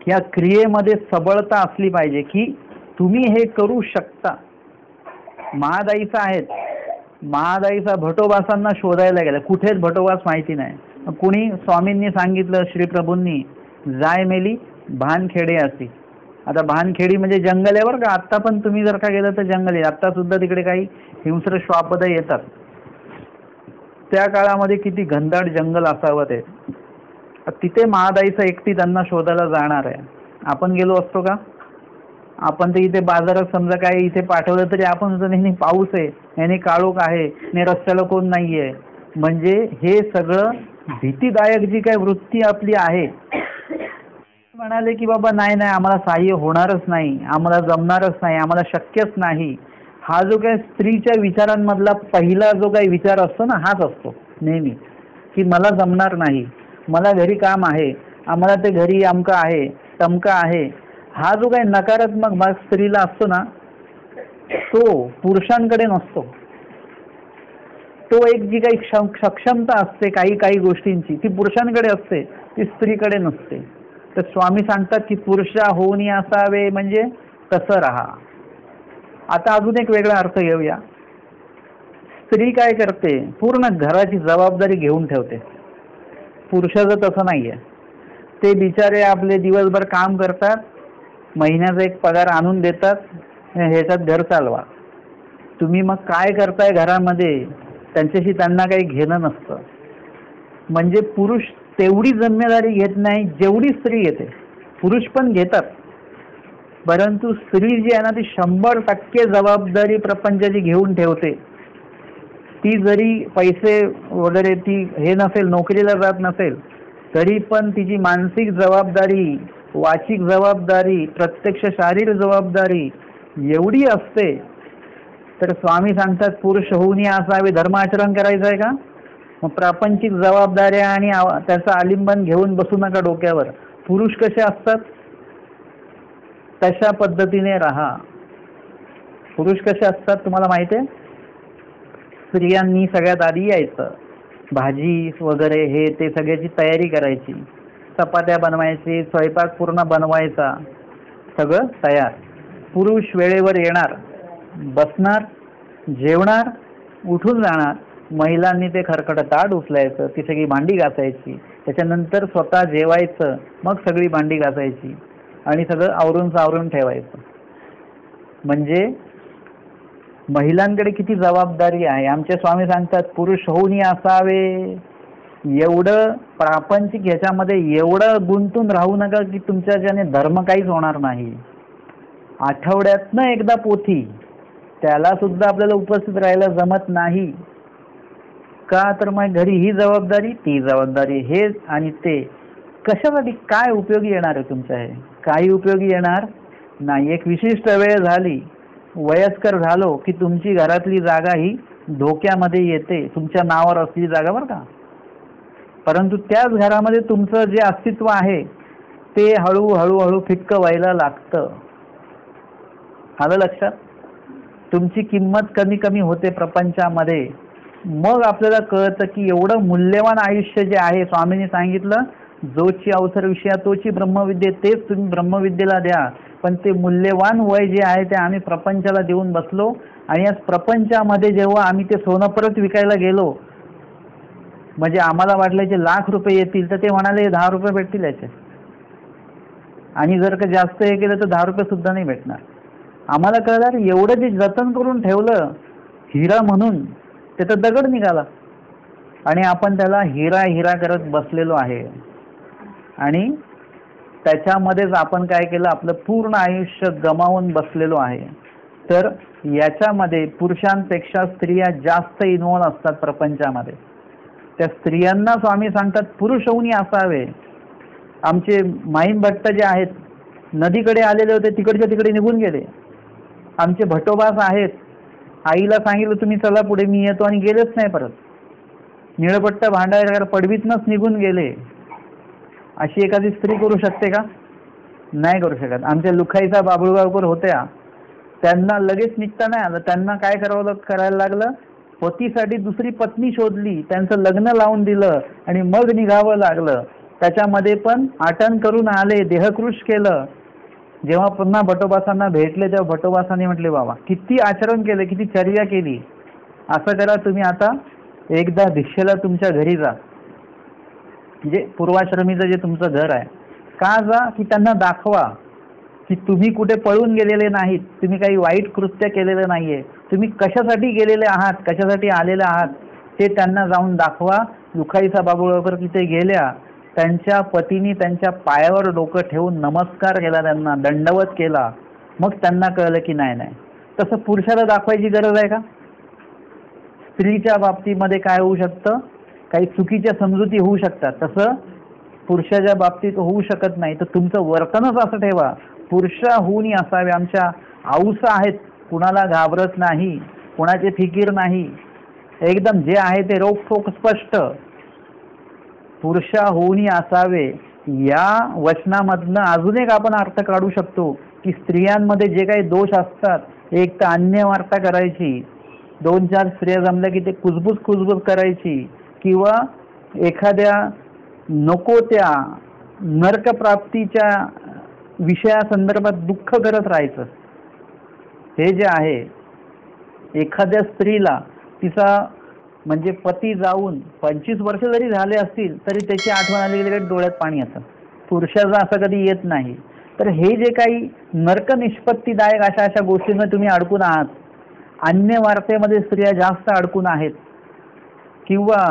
या क्रियेमध्ये सबळता असली पाहिजे की तुम्ही हे करू शकता. महादाईचा आहेत, महादाईचा भटोबासांना शोधायला गेला, कुठेच भटोबास माहिती नाही. कुणी स्वामींनी सांगितलं, श्रीप्रभूंनी जाय मेली भानखेडे असी. आता भानखेडी म्हणजे जंगल आहे बरं का, आत्ता पण तुम्ही जर का गेलं तर जंगल आहे. आत्ता सुद्धा तिकडे काही हिंस्र श्वापद येतात. त्या काळामध्ये किती घनदाट जंगल असावं ते. तिथे महादाईचा एकटी त्यांना शोधायला जाणार आहे. आपण गेलो असतो का? आपण तर इथे बाजारात समजा काय इथे पाठवलं तरी आपण नाही पाऊस आहे, याने काळोख आहे, ने रस्त्याला कोण नाहीये. म्हणजे हे सगळं भीतीदायक जी काही वृत्ती आपली आहे. म्हणाले की बाबा नाही नाही आम्हाला सहाय्य होणारच नाही, आम्हाला जमणारच नाही, आम्हाला शक्यच नाही. हा जो काही स्त्रीच्या विचारांमधला पहिला जो काही विचार असतो ना, हाच असतो नेहमी की मला जमणार नाही, मला घरी काम आहे, आम्हाला ते घरी अमकं आहे तमकं आहे. हा जो काही नकारात्मक भाग स्त्रीला असतो ना, तो पुरुषांकडे नसतो. तो एक जी काही सक्षमता असते काही गोष्टींची ती पुरुषांकडे असते, ती स्त्रीकडे नसते. तर स्वामी सांगतात की पुरुषा होऊन असावे म्हणजे तसं राहा. आता अजून एक वेगळा अर्थ घेऊया. स्त्री काय करते, पूर्ण घराची जबाबदारी घेऊन ठेवते. पुरुषाचं तसं नाहीये. ते बिचारे आपले दिवसभर काम करतात महिन्याचा एक पगार आणून देतात, ह्याच्यात घर चालवा. तुम्ही मग काय करताय घरामध्ये त्यांच्याशी त्यांना काही घेणं नसतं. म्हणजे पुरुष तेवढी जिम्मेदारी घेत नाही जेवढी स्त्री घेते. पुरुष पण घेतात, परंतु स्त्री जी आहे ना ती 100% जबाबदारी प्रपंचाची घेऊन ठेवते. ती जरी पैसे वगैरे ती हे नसेल, नोकरीला जात नसेल, तरी पण तिची मानसिक जबाबदारी, वाचिक जबाबदारी, प्रत्यक्ष शारीरिक जबाबदारी एवढी असते. तर स्वामी सांगतात पुरुष होऊनही असावे, धर्माचरण करायचं आहे का? मग प्रापंचिक जबाबदाऱ्या आणि त्याचं आलिंबन घेऊन बसू नका डोक्यावर. पुरुष कसे असतात तशा पद्धतीने राहा. पुरुष कसे असतात तुम्हाला माहिती आहे? स्त्रियांनी सगळ्यात आधी यायचं, भाजी वगैरे हे ते सगळ्याची तयारी करायची, चपात्या बनवायची, स्वयंपाक पूर्ण बनवायचा, सगळं तयार. पुरुष वेळेवर येणार, बसणार, जेवणार, उठून जाणार. महिलांनी ते खरकट ताट उचलायचं, ती सगळी भांडी घासायची, त्याच्यानंतर स्वतः जेवायचं, मग सगळी भांडी घासायची आणि सगळं आवरून सावरून ठेवायचं. म्हणजे महिलांकडे किती जबाबदारी आहे. आमचे स्वामी सांगतात पुरुष होऊनही असावे. एवढं प्रापंचिक ह्याच्यामध्ये एवढं गुंतून राहू नका की तुमच्याच्याने धर्म काहीच होणार नाही. आठवड्यातनं एकदा पोथी, त्याला सुद्धा आपल्याला उपस्थित राहायला जमत नाही का? तर मग घरी ही जबाबदारी, ती जबाबदारी, हे आणि ते कशासाठी काय उपयोगी येणार आहे तुमच्या? हे काही उपयोगी येणार नाही. एक विशिष्ट वेळ झाली, वयस्कर झालो की तुमची घरातली जागा ही धोक्यामध्ये येते, तुमच्या नावावर असलेली जागा बरं का. परंतु त्याच घरामध्ये तुमचं जे अस्तित्व आहे ते हळूहळू फिक्क व्हायला लागतं. आलं लक्षात? तुमची किंमत कमी कमी होते प्रपंचामध्ये. मग आपल्याला कळतं की एवढं मूल्यवान आयुष्य जे आहे, स्वामींनी सांगितलं जोची अवसर विषया तोची ब्रह्मविद्ये, तेच तुम्ही ब्रह्मविद्येला द्या. पण ते मूल्यवान वय जे आहे ते आम्ही प्रपंचाला देऊन बसलो. आणि या प्रपंचामध्ये जेव्हा आम्ही ते सोनं परत विकायला गेलो, म्हणजे आम्हाला वाटलं की ₹1,00,000 येतील, तर ते म्हणाले ₹10 भेटतील याचे. आणि जर का जास्त हे केलं तर ₹10 सुद्धा नाही भेटणार. आम्हाला कळलं एवढं जे जतन करून ठेवलं हिरा म्हणून, त्याचा दगड निघाला आणि आपण त्याला हिरा हिरा करत बसलेलो आहे. आणि त्याच्यामध्येच आपण काय केलं, आपलं पूर्ण आयुष्य गमावून बसलेलो आहे. तर याच्यामध्ये पुरुषांपेक्षा स्त्रिया जास्त इन्व्हॉल्व असतात प्रपंचामध्ये. त्या स्त्रियांना स्वामी सांगतात पुरुष होऊनही असावे. आमचे माईन भट्ट जे आहेत, नदीकडे आलेले होते, तिकडच्या तिकडे निघून गेले. आमचे भटोबास आहेत, आईला सांगितलं तुम्ही चला पुढे, मी येतो, आणि गेलेच नाही परत. निळपट्ट भांडायला पडवीतनच निघून गेले. अशी एखादी स्त्री करू शकते का? नाही करू शकत. आमच्या लुखाईचा बाबुळगावकर होत्या, त्यांना लगेच निघता नाही आलं. त्यांना काय करायला लागलं, पतीसाठी दुसरी पत्नी शोधली, त्यांचं लग्न लावून दिलं आणि मग निघावं लागलं. त्याच्यामध्ये पण आटन करून आले, देहकृश केलं. जेव्हा पुन्हा भटोबासांना भेटले तेव्हा भटोबासांनी म्हटले बाबा किती आचरण केलं, किती चर्या केली. असं करा तुम्ही आता एकदा भिक्षेला तुमच्या घरी जा, म्हणजे पूर्वाश्रमीचं जे तुमचं घर आहे, का जा की त्यांना दाखवा की तुम्ही कुठे पळून गेलेले नाहीत, तुम्ही काही वाईट कृत्य केलेलं नाहीये, तुम्ही कशासाठी गेलेले आहात, कशासाठी आलेले आहात ते त्यांना जाऊन दाखवा. लुखाईचा बाबुळगावकर तिथे गेल्या, त्यांच्या पतीने त्यांच्या पायावर डोकं ठेवून नमस्कार केला, त्यांना दंडवत केला. मग त्यांना कळलं की नाही नाही, तसं पुरुषाला दाखवायची गरज आहे का? स्त्रीच्या बाबतीमध्ये काय होऊ शकतं, काही चुकीच्या समजुती होऊ शकतात, तसं पुरुषाच्या बाबतीत होऊ शकत नाही. तर तुमचं वर्तनच असं ठेवा, पुरुषाहूनही असावे. आमच्या आऊसा आहेत, कुणाला घाबरत नाही, कुणाची फिकीर नाही, एकदम जे आहे ते रोखोक स्पष्ट. पुरुषाहूनही असावे. या वचनामधनं अजून एक आपण अर्थ काढू शकतो की स्त्रियांमध्ये जे काही दोष असतात, एक तर अन्य वार्ता करायची, 2-4 स्त्रिया जमल्या की ते कुजबूज करायची, किंवा एखाद्या नको त्या नरकप्राप्तीच्या विषयासंदर्भात दुःख करत राहायचं. हे जे आहे, एखाद्या स्त्रीला तिचा म्हणजे पती जाऊन 25 वर्ष जरी झाले असतील तरी त्याची आठवण आली की डोळ्यात पाणी येतं. पुरुषाचं असं कधी येत नाही. तर हे जे काही नरक निष्पत्तीदायक अशा अशा गोष्टींमध्ये तुम्ही अडकून आहात, अन्य वार्तेमध्ये स्त्रिया जास्त अडकून आहेत, किंवा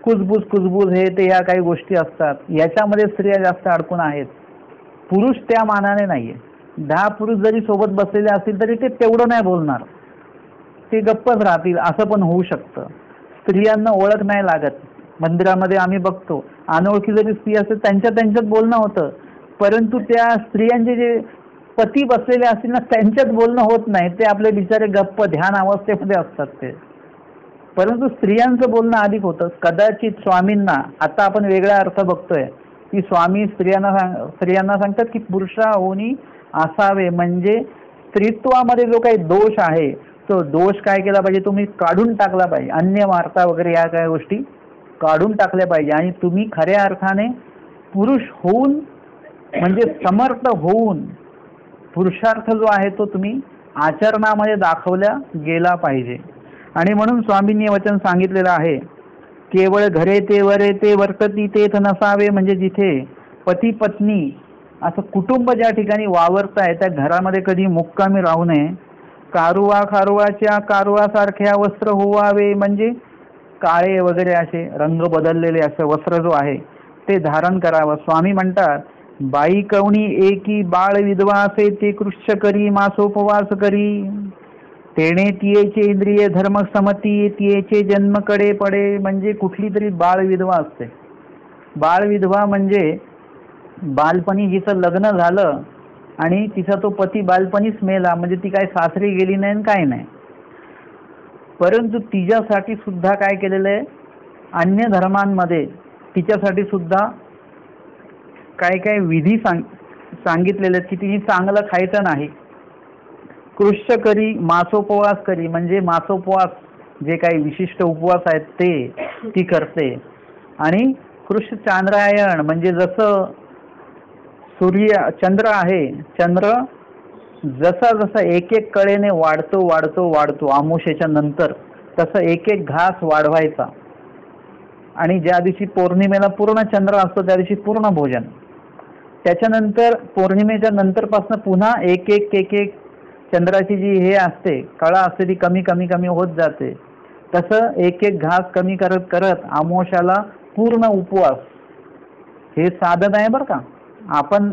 कुजबूज हे ते या काही गोष्टी असतात, याच्यामध्ये स्त्रिया जास्त अडकून आहेत. पुरुष त्या मानाने नाहीये. 10 पुरुष जरी सोबत बसलेले असतील तरी ते तेवढं नाही बोलणार, ते गप्पच राहतील, असं पण होऊ शकतं. स्त्रियांना ओळख नाही लागत. मंदिरामध्ये आम्ही बघतो अनोळखी जरी स्त्री असते त्यांच्यात बोलणं होतं, परंतु त्या स्त्रियांचे जे पती बसलेले असतील ना त्यांच्यात बोलणं होत नाही, ते आपले बिचारे गप्प ध्यान अवस्थेमध्ये असतात ते. परंतु स्त्रियांचं बोलणं अधिक होतं. कदाचित स्वामींना आता आपण वेगळा अर्थ बघतोय की स्वामी स्त्रियांना सांगतात की पुरुषाहोनी असावे, म्हणजे स्त्रीत्वामध्ये जो काही दोष आहे तो दोष काय केला पाहिजे, तुम्ही काढून टाकला पाहिजे. अन्य वार्ता वगैरे या काही गोष्टी काढून टाकल्या पाहिजे आणि तुम्ही खऱ्या अर्थाने पुरुष होऊन, म्हणजे समर्थ होऊन पुरुषार्थ जो आहे तो तुम्ही आचरणामध्ये दाखवला गेला पाहिजे. आणि म्हणून स्वामींनी वचन सांगितलेलं आहे, केवळ घरे ते वरे ते वर्तती तेथ नसावे, म्हणजे जिथे पती पत्नी असं कुटुंब ज्या ठिकाणी वावरताय त्या घरामध्ये कधी मुक्कामी राहू नये. कारुवा खारुवाच्या कारुवासारख्या वस्त्र होवावे, म्हणजे काळे वगैरे असे रंग बदललेले असं वस्त्र जो आहे ते धारण करावं. स्वामी म्हणतात, बाई कवणी एकी बाळ विधवा असे ते कृष्य करी मासोपवास करी, तेणे तियेचे इंद्रिय धर्म समती तियेचे जन्म कडे पडे, म्हणजे कुठली तरी बाळ विधवा असते. बाळ विधवा म्हणजे बालपणी जिचं लग्न झालं आणि तिचा तो पती बालपणीच मेला, म्हणजे ती काय सासरी गेली नाही आणि काय नाही. परंतु तिच्यासाठी सुद्धा काय केलेलं आहे, अन्य धर्मांमध्ये तिच्यासाठी सुद्धा काय काय विधी सांगितलेले आहेत की तिने चांगलं खायचं नाही. कृष्य करी मासोपवास करी, म्हणजे मासोपवास जे काही विशिष्ट उपवास आहेत ते ती करते. आणि कृष्ण चांद्रायण, म्हणजे जसं चंद्र आहे, चंद्र जसा जसा एक एक कळेने वाढतो वाढतो वाढतो अमावस्येच्या नंतर, तसं एक एक घास वाढवायचा. आणि ज्या दिवशी पौर्णिमेला पूर्ण चंद्र असतो त्या दिवशी पूर्ण भोजन. त्याच्यानंतर पौर्णिमेच्या नंतरपासून पुन्हा एक एक एक एक चंद्राची जी हे असते कळा असते ती कमी कमी कमी होत जाते. तसं एक एक घास कमी करत करत अमावस्याला पूर्ण उपवास. हे साधन आहे बरं का. आपण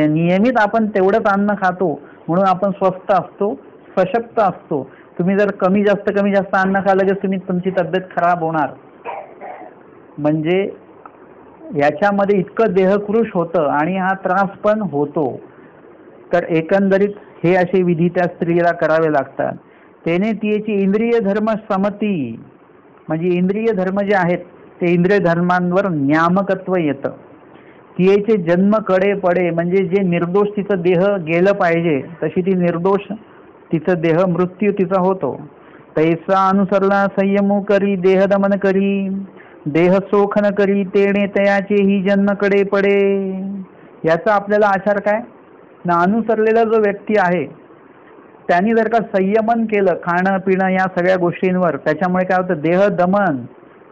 नियमित आपण तेवढंच अन्न खातो म्हणून आपण स्वस्थ असतो, सशक्त असतो. तुम्ही जर कमी जास्त अन्न खाल्लं की तुमची तब्येत खराब होणार. म्हणजे याच्यामध्ये इतकं देहकृश होतं आणि हा त्रास पण होतो. तर एकंदरीत हे असे विधी त्या स्त्रीला करावे लागतात. त्याने तिची इंद्रिय धर्म समती, म्हणजे इंद्रिय धर्म जे आहेत ते इंद्रिय धर्मांवर नियामकत्व येतं. तिचे जन्म कडे पडे, म्हणजे जे निर्दोष तिचं देह गेलं पाहिजे तशी ती निर्दोष तिचं देह मृत्यू तिचा होतो. तैसा अनुसरला संयमो करी देह दमन करी, देह सोखन करी तेणे तयाचे ही जन्म कडे पडे. याचा आपल्याला आचार काय ना, अनुसरलेला जो व्यक्ती आहे त्यांनी जर का संयमन केलं खाणं पिणं या सगळ्या गोष्टींवर, त्याच्यामुळे काय होतं, देह दमन,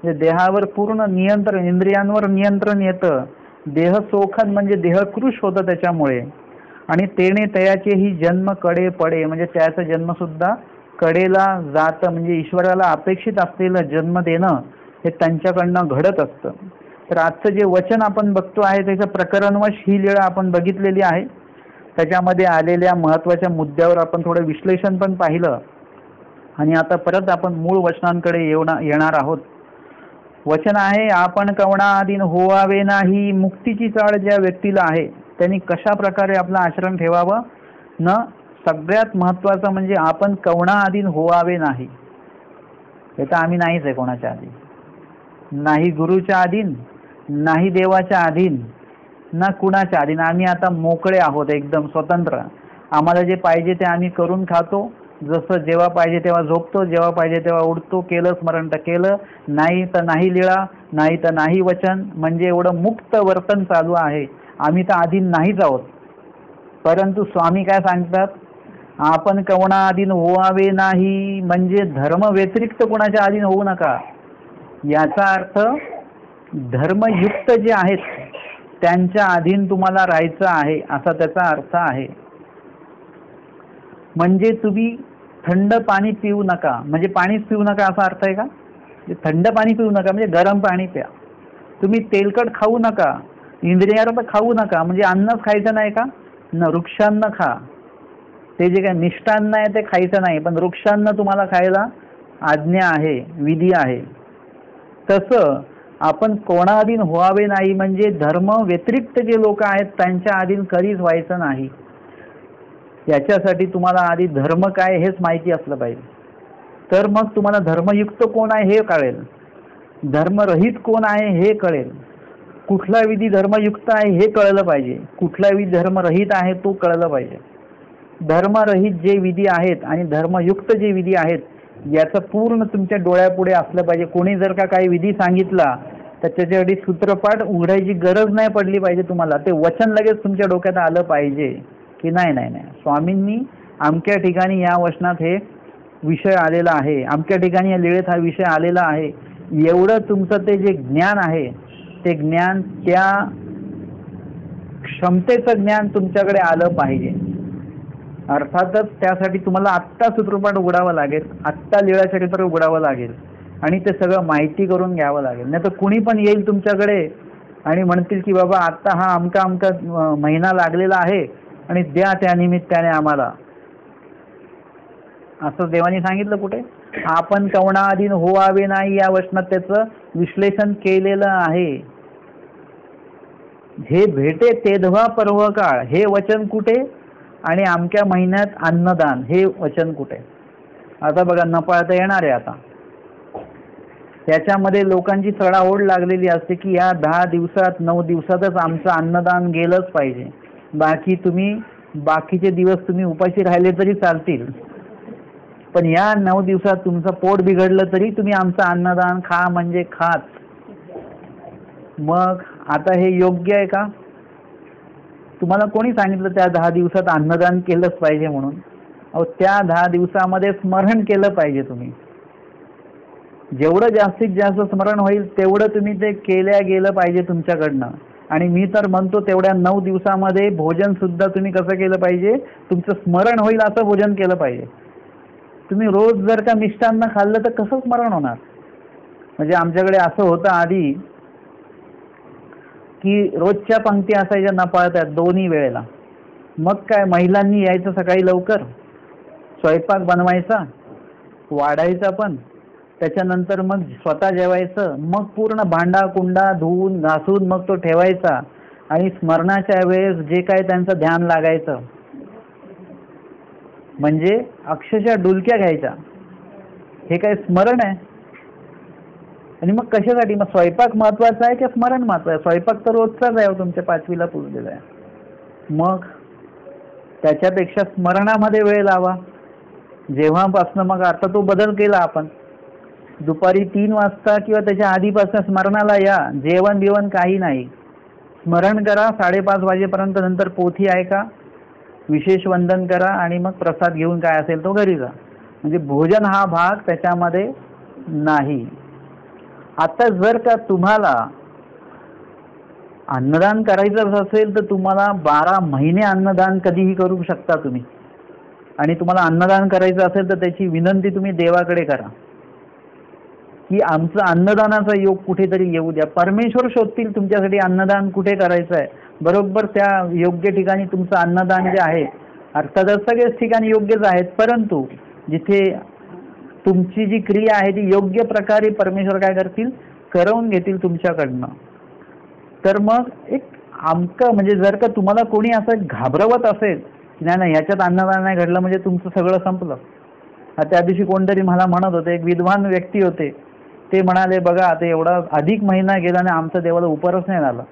म्हणजे देहावर पूर्ण नियंत्रण, इंद्रियांवर नियंत्रण येतं. देह सोखन म्हणजे देहकृश होतं त्याच्यामुळे. आणि तेणे तयाचे ही जन्म कडे पडे, म्हणजे त्याचा जन्म सुद्धा कडेला जातं. म्हणजे ईश्वराला अपेक्षित असलेलं जन्म देणं हे त्यांच्याकडनं घडत असतं. तर आजचं जे वचन आपण बघतो आहे त्याचं प्रकरणवश ही लीळा आपण बघितलेली आहे. त्याच्यामध्ये आलेल्या महत्त्वाच्या मुद्द्यावर आपण थोडं विश्लेषण पण पाहिलं. आणि आता परत आपण मूळ वचनांकडे येणार आहोत. वचन आहे, आपण कवणाधीन होवावे नाही. मुक्तीची चाळ ज्या व्यक्तीला आहे त्यांनी कशा प्रकारे आपलं आचरण ठेवावं न, सगळ्यात महत्त्वाचं म्हणजे आपण कवणाधीन होवावे नाही. हे तर आम्ही नाहीच आहे कोणाच्या अधीन, नाही गुरुच्या अधीन, नाही देवाच्या अधीन, ना कुणाच्या अधीन. आम्ही आता मोकळे आहोत, एकदम स्वतंत्र. आम्हाला जे पाहिजे ते आम्ही करून खातो. जसं जेव्हा पाहिजे तेव्हा झोपतो, जेव्हा पाहिजे तेव्हा उठतो. केलं स्मरण तर केलं, नाही तर नाही लीळा, नाही तर नाही वचन. म्हणजे एवढं मुक्त वर्तन चालू आहे. आम्ही तर अधीन नाहीच आहोत. परंतु स्वामी काय सांगतात, आपण कवणा अधीन होवावे नाही, म्हणजे धर्म व्यतिरिक्त कोणाच्या अधीन होऊ नका. याचा अर्थ धर्मयुक्त जे आहेत त्यांच्या अधीन तुम्हाला राहायचं आहे असा त्याचा अर्थ आहे. म्हणजे तुम्ही थंड पाणी पिऊ नका, म्हणजे पाणीच पिऊ नका असा अर्थ आहे का? थंड पाणी पिऊ नका म्हणजे गरम पाणी प्या. तुम्ही तेलकट खाऊ नका, इंद्रियार्थ खाऊ नका, म्हणजे अन्नच खायचं नाही का? न, वृक्षान्न खा. ते जे काही मिष्टान्न आहे ते खायचं नाही, पण वृक्षान्न तुम्हाला खायला आज्ञा आहे, विधी आहे. तसं आपण कोणाधीन व्हावे नाही, म्हणजे धर्म व्यतिरिक्त जे लोक आहेत त्यांच्या अधीन कधीच व्हायचं नाही. याच्यासाठी तुम्हाला आधी धर्म काय हेच माहिती असलं पाहिजे. तर मग तुम्हाला धर्मयुक्त कोण आहे हे कळेल, धर्मरहित कोण आहे हे कळेल, कुठला विधी धर्मयुक्त आहे हे कळलं पाहिजे, कुठला विधी धर्मरहित आहे तो कळलं पाहिजे. धर्मरहित जे विधी आहेत आणि धर्मयुक्त जे विधी आहेत याचं पूर्ण तुमच्या डोळ्यापुढे असलं पाहिजे. कोणी जर का काही विधी सांगितला तर त्याच्यासाठी सूत्रपाठ उघडायची गरज नाही पडली पाहिजे तुम्हाला. ते वचन लगेच तुमच्या डोक्यात आलं पाहिजे की नाही नाही नाही, स्वामींनी अमक्या ठिकाणी या वचनात हे विषय आलेला आहे, अमक्या ठिकाणी या लीळेत हा विषय आलेला आहे. एवढं तुमचं ते जे ज्ञान आहे ते ज्ञान, त्या क्षमतेचं ज्ञान तुमच्याकडे आलं पाहिजे. अर्थातच त्यासाठी तुम्हाला आत्ता सूत्रपाठ उघडावं लागेल, आत्ता लीळा चरित्र उघडावं लागेल आणि ते सगळं माहिती करून घ्यावं लागेल. नाही तर कुणी पण येईल तुमच्याकडे आणि म्हणतील की बाबा आत्ता हा अमका अमका महिना लागलेला आहे आणि द्या त्या निमित्ताने आम्हाला. असं देवानी सांगितलं कुठे? आपण कवणाधीन होवावे नाही या वचनात त्याचं विश्लेषण केलेलं आहे. हे भेटे तेधवा पर्व काळ हे वचन कुठे आणि अमक्या महिन्यात अन्नदान हे वचन कुठे? आता बघा, न पाळता येणार आहे. आता त्याच्यामध्ये लोकांची चढाओढ लागलेली असते की या 10 दिवसात 9 दिवसातच आमचं अन्नदान गेलंच पाहिजे, बाकी तुम्ही बाकीचे दिवस तुम्ही उपाशी राहिले तरी चालतील, पण या 9 दिवसात तुमचं पोट बिघडलं तरी तुम्ही आमचं अन्नदान खा म्हणजे खाच. मग आता हे योग्य आहे का? तुम्हाला कोणी सांगितलं त्या 10 दिवसात अन्नदान केलंच पाहिजे म्हणून? अहो, त्या 10 दिवसामध्ये स्मरण केलं पाहिजे. तुम्ही जेवढं जास्तीत जास्त स्मरण होईल तेवढं तुम्ही ते केल्या गेलं पाहिजे तुमच्याकडनं. आणि मी तर म्हणतो तेवढ्या 9 दिवसामध्ये भोजन सुद्धा तुम्ही कसं केलं पाहिजे, तुमचं स्मरण होईल असं भोजन केलं पाहिजे. तुम्ही रोज जर का मिष्टान्न खाल्लं तर कसं स्मरण होणार? म्हणजे आमच्याकडे असं होतं आधी की रोजच्या पंक्ती असायच्या न पाळत्या दोन्ही वेळेला. मग काय, महिलांनी यायचं सकाळी लवकर, स्वयंपाक बनवायचा, वाढायचा पण, त्याच्यानंतर मग स्वतः जेवायचं, मग पूर्ण भांडा कुंडा धुवून घासून मग तो ठेवायचा आणि स्मरणाच्या वेळेस जे काय त्यांचं ध्यान लागायचं म्हणजे अक्षरशः डुलक्या घ्यायच्या. हे काय स्मरण आहे? आणि मग कशासाठी? मग स्वयंपाक महत्वाचा आहे की स्मरण महत्वाचं आहे? स्वयंपाक तर रोजचाच आहे, तुमच्या 5वीला पुजलेला आहे. मग त्याच्यापेक्षा स्मरणामध्ये वेळ लावा. जेव्हापासनं मग आता तो बदल केला आपण, दुपारी 3 वाजता किंवा त्याच्या आधीपासून स्मरणाला या. जेवण बिवण काही नाही, स्मरण करा 5:30 वाजेपर्यंत. नंतर पोथी ऐका, विशेष वंदन करा आणि मग प्रसाद घेऊन काय असेल तो घरी जा. म्हणजे भोजन हा भाग त्याच्यामध्ये नाही. आता जर का तुम्हाला अन्नदान करायचं असेल तर तुम्हाला 12 महिने अन्नदान कधीही करू शकता तुम्ही. आणि तुम्हाला अन्नदान करायचं असेल तर त्याची विनंती तुम्ही देवाकडे करा की आमचं अन्नदानाचा योग कुठेतरी येऊ द्या. परमेश्वर शोधतील तुमच्यासाठी अन्नदान कुठे करायचं आहे. बरोबर त्या योग्य ठिकाणी तुमचं अन्नदान जे आहे, अर्थातच सगळेच ठिकाणी योग्यच आहेत, परंतु जिथे तुमची जी क्रिया आहे ती योग्य प्रकारे परमेश्वर काय करतील, करवून घेतील तुमच्याकडनं. तर मग एक आमकं म्हणजे जर का तुम्हाला कोणी असं घाबरवत असेल की नाही नाही ह्याच्यात अन्नदान नाही घडलं म्हणजे तुमचं सगळं संपलं. त्या दिवशी कोणतरी मला म्हणत होते, एक विद्वान व्यक्ती होते, ते म्हणाले बघा आता एवढा अधिक महिना गेला आणि आमचं देवाला उपरच नाही झालं.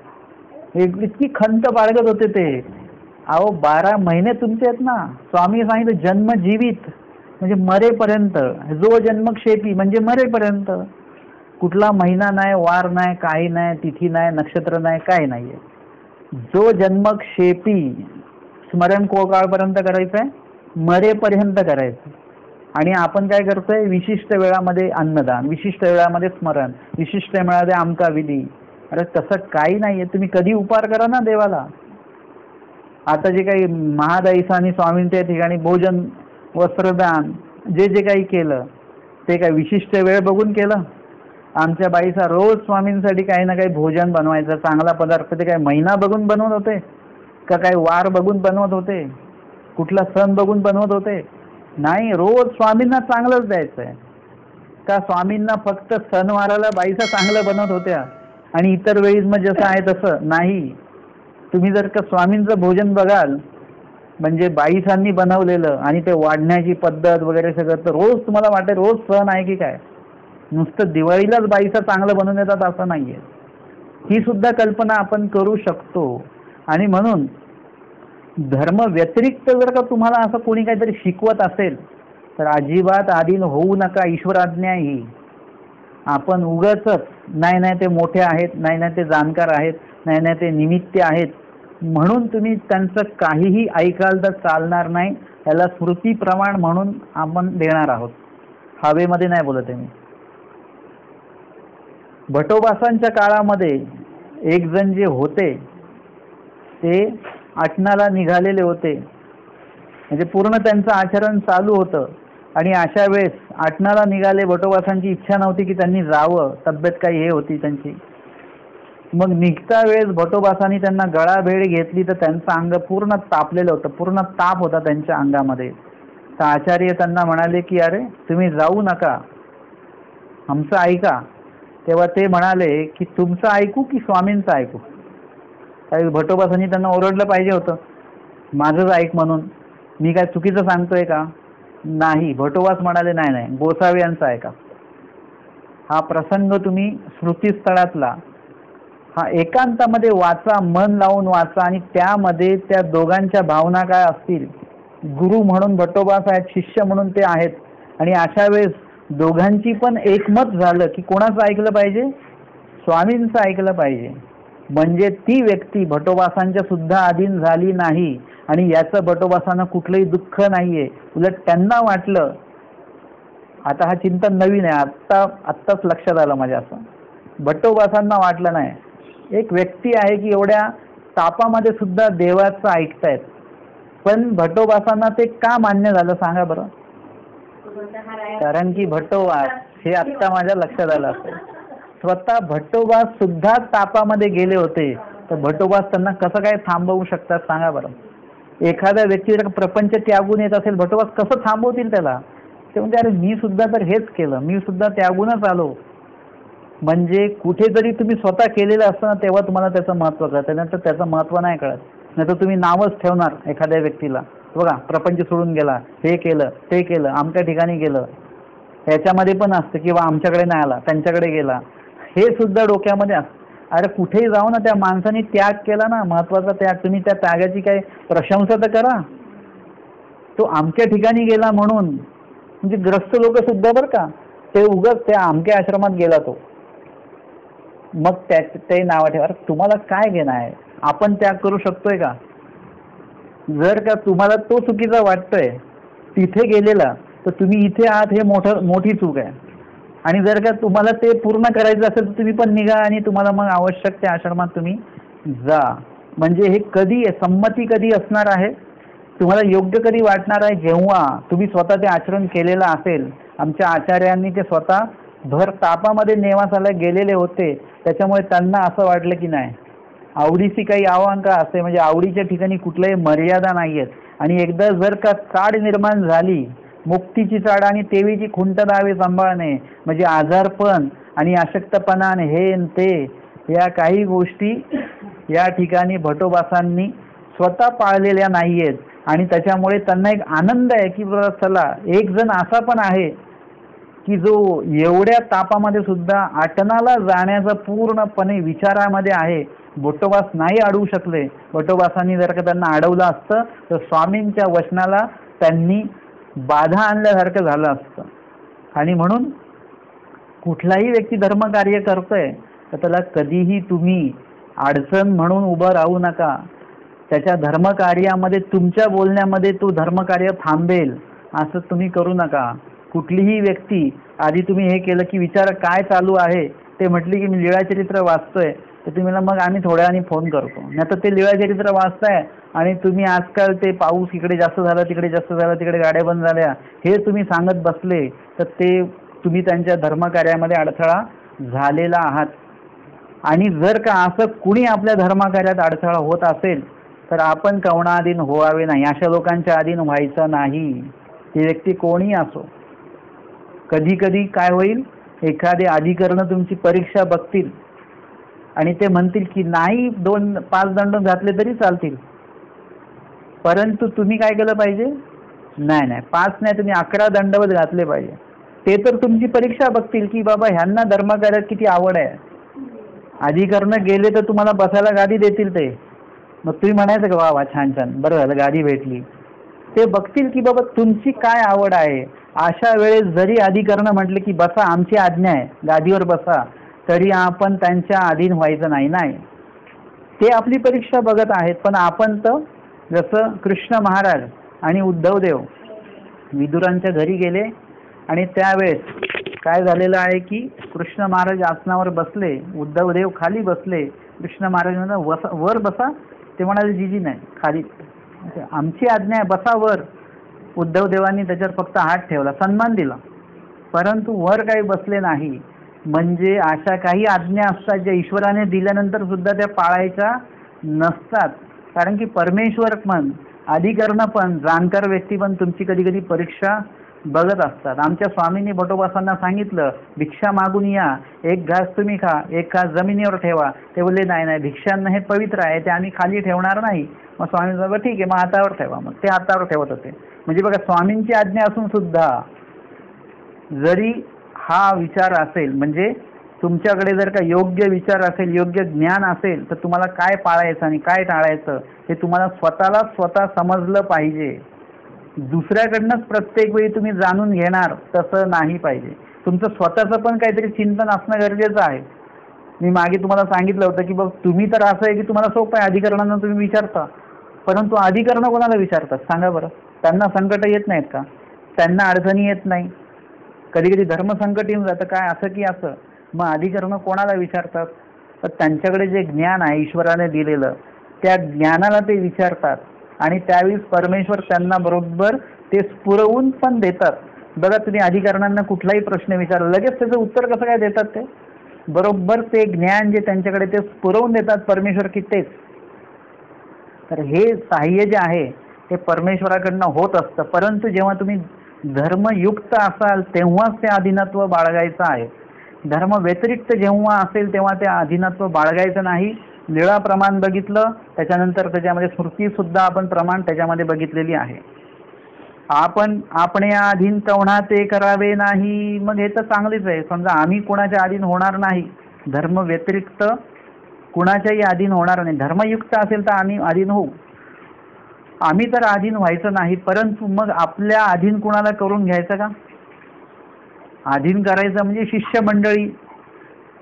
इतकी खंत बाळगत होते ते. अहो 12 महिने तुमचे आहेत ना. स्वामी सांगितलं जन्म जीवित म्हणजे मरेपर्यंत, जो जन्मक्षेपी म्हणजे मरेपर्यंत. कुठला महिना नाही, वार नाही, काही नाही, तिथी नाही, नक्षत्र नाही, काय नाहीये. जो जन्मक्षेपी स्मरण काळपर्यंत करायचं आहे, मरेपर्यंत करायचं. आणि आपण काय करतोय, विशिष्ट वेळामध्ये अन्नदान, विशिष्ट वेळामध्ये स्मरण, विशिष्ट वेळामध्ये आमका विधी, अरे तसं काही नाहीये, तुम्ही कधी उपहार करा ना देवाला. आता जे काही महादाईसा आणि स्वामींच्या ठिकाणी भोजन वस्त्रदान जे जे काही केलं ते काय विशिष्ट वेळ बघून केलं? आमच्या बाईसा रोज स्वामींसाठी काही ना काही भोजन बनवायचं, चांगला पदार्थ. ते काय महिना बघून बनवत होते का काही वार बघून बनवत होते, कुठला सण बघून बनवत होते? नाही, रोज स्वामींना चांगलंच द्यायचंय. का स्वामींना फक्त सणवाराला बाईसा चांगलं बनवत होत्या आणि इतर वेळी मग जसं आहे तसं? नाही. तुम्ही जर का स्वामींचं भोजन बघाल म्हणजे बाईसांनी बनवलेलं आणि ते वाढण्याची पद्धत वगैरे सगळं, तर रोज तुम्हाला वाटेल रोज सण आहे की काय. नुसतं दिवाळीलाच बाईसा चांगलं बनवून येतात असं नाहीये. ही सुद्धा कल्पना आपण करू शकतो. आणि म्हणून धर्म व्यतिरिक्त जर का तुम्हाला असं कोणी काहीतरी शिकवत असेल तर अजिबात आधीन होऊ नका. ईश्वराज्ञा ही. आपण उगाच नाही नाही ते मोठे आहेत, नाही नाही ते जाणकार आहेत, नाही नाही ते निमित्त आहेत म्हणून तुम्ही त्यांचं काहीही ऐकाल तर चालणार नाही. त्याला स्मृती प्रमाण म्हणून आपण देणार आहोत. हवेमध्ये नाही बोलत आहे मी. भटोबासांच्या काळामध्ये एक जण जे होते ते आटनाला निघालेले होते, म्हणजे पूर्ण त्यांचं आचरण चालू होतं. आणि अशा वेळेस आटनाला निघाले. भटोबासांची इच्छा नव्हती की त्यांनी जावं, तब्येत काही हे होती त्यांची. मग निघता वेळेस भटोबासांनी त्यांना गळाभेट घेतली तर त्यांचं अंग पूर्ण तापलेलं होतं, पूर्ण ताप होता त्यांच्या अंगामध्ये. तर आचार्य त्यांना म्हणाले की अरे तुम्ही जाऊ नका, आमचं ऐका. तेव्हा ते म्हणाले की तुमचं ऐकू की स्वामींचं ऐकू? काही भटोबासांनी त्यांना ओरडलं पाहिजे होतं, माझंच ऐक म्हणून. मी काय चुकीचं सांगतोय का? नाही. भटोबास म्हणाले नाही नाही, गोसावी यांचं ऐका. हा प्रसंग तुम्ही स्मृतीस्थळातला हा एकांतामध्ये वाचा, मन लावून वाचा. आणि त्यामध्ये त्या दोघांच्या भावना काय असतील. गुरु म्हणून भटोबास आहेत, शिष्य म्हणून ते आहेत. आणि अशा वेळेस दोघांची पण एकमत झालं की कोणाचं ऐकलं पाहिजे? स्वामींचं ऐकलं पाहिजे. म्हणजे ती व्यक्ती भटोबासांच्या सुद्धा अधीन झाली नाही. आणि याचं भटोबासांना कुठलंही दुःख नाहीये. उलट त्यांना वाटलं, आता हा चिंतन नवीन आहे, आत्ताच लक्षात आलं माझ्या. असं भटोबासांना वाटलं नाही, एक व्यक्ती आहे की एवढ्या तापामध्ये सुद्धा देवाचं ऐकतायत. पण भटोबासांना ते का मान्य झालं सांगा बरं? कारण की भटोबास हे आत्ता माझ्या लक्षात आलं असेल, स्वतः भटोबास सुद्धा तापामध्ये गेले होते. तर भटोबास त्यांना कसं काय थांबवू शकतात सांगा बरं? एखाद्या व्यक्ती जर प्रपंच त्यागून येत असेल, भटोबास कसं थांबवतील त्याला? ते म्हणजे अरे मी सुद्धा तर हेच केलं, मी सुद्धा त्यागूनच आलो. म्हणजे कुठेतरी तुम्ही स्वतः केलेलं असतं ना तेव्हा तुम्हाला त्याचं महत्त्व कळतं, नंतर त्याचं महत्त्व नाही कळत. नाही तर तुम्ही नावच ठेवणार एखाद्या व्यक्तीला, बघा प्रपंच सोडून गेला, हे केलं ते केलं, आमच्या ठिकाणी गेलं. त्याच्यामध्ये पण असतं किंवा आमच्याकडे नाही आला, त्यांच्याकडे गेला, हे सुद्धा डोक्यामध्ये असतं. अरे कुठेही जाऊ ना, त्या माणसाने त्याग केला ना, महत्वाचा त्याग. तुम्ही त्या त्यागाची काही प्रशंसा तर करा. तो आमच्या ठिकाणी गेला म्हणून, म्हणजे ग्रस्त लोक सुद्धा बरं का, ते उगाच त्या आमच्या आश्रमात गेला तो, मग ते नाव ठेवा. तुम्हाला काय घेणं आहे? आपण त्याग करू शकतोय का? जर का तुम्हाला तो चुकीचा वाटतोय तिथे गेलेला, तर तुम्ही इथे आहात हे मोठी चूक आहे. आणि जर का तुम्हाला ते पूर्ण करायचं असेल तर तुम्ही पण निघा आणि तुम्हाला मग आवश्यक त्या आश्रमात तुम्ही जा. म्हणजे हे कधी संमती कधी असणार आहे? तुम्हाला योग्य कधी वाटणार आहे? जेव्हा तुम्ही स्वतः ते आचरण केलेलं असेल. आमच्या आचार्यांनी ते स्वतः भर तापामध्ये नेवासाला गेलेले होते, त्याच्यामुळे त्यांना असं वाटलं की नाही, आवडीची काही अवांका असते, म्हणजे आवडीच्या ठिकाणी कुठल्याही मर्यादा नाही आहेत. आणि एकदा जर का चाड निर्माण झाली, मुक्तीची चाड आणि तेवीची खुंट दावे सांभाळणे, म्हणजे आजारपण आणि अशक्तपणा आणि हे ते या काही गोष्टी या ठिकाणी भटोबासांनी स्वतः पाळलेल्या नाही आहेत. आणि त्याच्यामुळे त्यांना एक आनंद आहे की चला एक जण असा पण आहे की जो एवढ्या तापामध्ये सुद्धा आटनाला जाण्याचा पूर्णपणे विचारामध्ये आहे. भटोबास नाही अडवू शकले. भटोबासांनी जर का त्यांना अडवलं असतं तर स्वामींच्या वचनाला त्यांनी बाधा आणल्यासारखं झालं असतं. आणि म्हणून कुठलाही व्यक्ती धर्मकार्य करतोय तर त्याला कधीही तुम्ही अडचण म्हणून उभं राहू नका. त्याच्या धर्मकार्यामध्ये तुमच्या बोलण्यामध्ये तो धर्मकार्य थांबेल असं तुम्ही करू नका. कुठलीही व्यक्ती आधी तुम्ही हे केलं की विचार काय चालू आहे, ते म्हटली की मी लीळाचरित्र वाचतोय, तर तुम्ही म्हणा मग आम्ही थोड्या वेळाने फोन करतो. नाही तर ते लीळाचरित्र वाचताय आणि तुम्ही आजकाल ते पाऊस इकडे जास्त झाला तिकडे जास्त झाला तिकडे गाड्या बंद झाल्या हे तुम्ही सांगत बसले तर ते तुम्ही त्यांच्या धर्मकार्यामध्ये अडथळा झालेला आहात. आणि जर का असं कुणी आपल्या धर्मकार्यात अडथळा होत असेल तर आपण कवणाधीन व्हावे नाही, अशा लोकांच्या अधीन व्हायचं नाही. ती व्यक्ती कोणी असो. कधी कधी काय होईल, एखादे अधिकरण तुमची परीक्षा बघतील आणि ते म्हणतील की नाही 2-5 दंड घातले तरी चालतील, परंतु तुम्ही काय केलं पाहिजे, नाही 5 नाही तुम्ही 11 दंडवत घातले पाहिजे. ते तर तुमची परीक्षा बघतील की बाबा ह्यांना धर्मकार्यात किती आवड आहे. अधिकरण गेले तर तुम्हाला बसायला गादी देतील ते, मग तुम्ही म्हणायचं का वा वा छान छान बरं झालं गादी भेटली. ते बघतील की बाबा तुमची काय आवड आहे. अशा वेळेस जरी अधिकरण म्हटले की बसा आमची आज्ञा आहे गादीवर बसा, तरी आपण त्यांच्या अधीन व्हायचं नाही. ते आपली परीक्षा बघत आहेत. पण आपण तर जसं कृष्ण महाराज आणि उद्धवदेव विदुरांच्या घरी गेले आणि त्यावेळेस काय झालेलं आहे की कृष्ण महाराज आसनावर बसले, उद्धवदेव खाली बसले. कृष्ण महाराज म्हणतात वर बसा, ते म्हणाले जीजी नाही खाली, आमची आज्ञा आहे बसा वर. उद्धवदेवांनी त्याच्यावर फक्त हात ठेवला, सन्मान दिला, परंतु वर काही बसले नाही. म्हणजे अशा काही आज्ञा असतात ज्या ईश्वराने दिल्यानंतर सुद्धा त्या पाळायच्या नसतात. कारण की परमेश्वर पण अधिकरण पण जाणकार व्यक्ती पण तुमची कधी कधी परीक्षा बघत असतात. आमच्या स्वामींनी भटोबासांना सांगितलं भिक्षा मागून या, एक घास तुम्ही खा, एक घास जमिनीवर ठेवा. ते बोलले नाही भिक्षांना हे पवित्र आहे ते आम्ही खाली ठेवणार नाही. मग स्वामी सांगा ठीक आहे मग हातावर ठेवा. मग ते हातावर ठेवत होते. म्हणजे बघा स्वामींची आज्ञा असून सुद्धा जरी हा विचार असेल, म्हणजे तुमच्याकडे जर का योग्य विचार असेल, योग्य ज्ञान असेल, तर तुम्हाला काय पाळायचं आणि काय टाळायचं हे तुम्हाला स्वतः समजलं पाहिजे. दुसऱ्याकडनंच प्रत्येक वेळी तुम्ही जाणून घेणार तसं नाही पाहिजे. तुमचं स्वतःचं पण काहीतरी चिंतन असणं गरजेचं आहे. मी मागे तुम्हाला सांगितलं होतं की बघ तुम्ही तर असं आहे की तुम्हाला सोपं आहे, अधिकरणांना तुम्ही विचारता, परंतु अधिकरण कोणाला विचारतात सांगा बरं. त्यांना संकट येत नाहीत का, त्यांना अडचणी येत नाही, कधी कधी धर्मसंकट येऊन जातं काय असं की असं, मग अधिकरण कोणाला विचारतात. तर त्यांच्याकडे जे ज्ञान आहे ईश्वराने दिलेलं त्या ज्ञानाला ते विचारतात आणि त्यावेळेस परमेश्वर त्यांना बरोबर ते स्फुरवून पण देतात. बघा तुम्ही अधिकरणांना कुठलाही प्रश्न विचारला लगेच त्याचं उत्तर कसं काय देतात, ते बरोबर ते ज्ञान जे त्यांच्याकडे ते स्फुरवून देतात परमेश्वर की तेच. तर हे सहाय्य जे आहे ते परमेश्वराकडनं होत असतं. परंतु जेव्हा तुम्ही धर्मयुक्त असाल तेव्हाच ते अधीनत्व बाळगायचं आहे. धर्म व्यतिरिक्त जेव्हा असेल तेव्हा ते अधीनत्व बाळगायचं नाही. लीळा प्रमाण बघितलं, त्याच्यानंतर त्याच्यामध्ये स्मृती सुद्धा आपण प्रमाण त्याच्यामध्ये बघितलेली आहे. आपण या अधीन कवणा ते करावे नाही. मग हे तर चांगलीच आहे. समजा आम्ही कोणाच्या अधीन होणार नाही, धर्म व्यतिरिक्त कुणाच्याही अधीन होणार नाही. धर्मयुक्त असेल तर आम्ही अधीन होऊ, आम्ही तर अधीन व्हायचं नाही. परंतु मग आपल्या अधीन कुणाला करून घ्यायचं का, अधीन करायचं म्हणजे शिष्य मंडळी.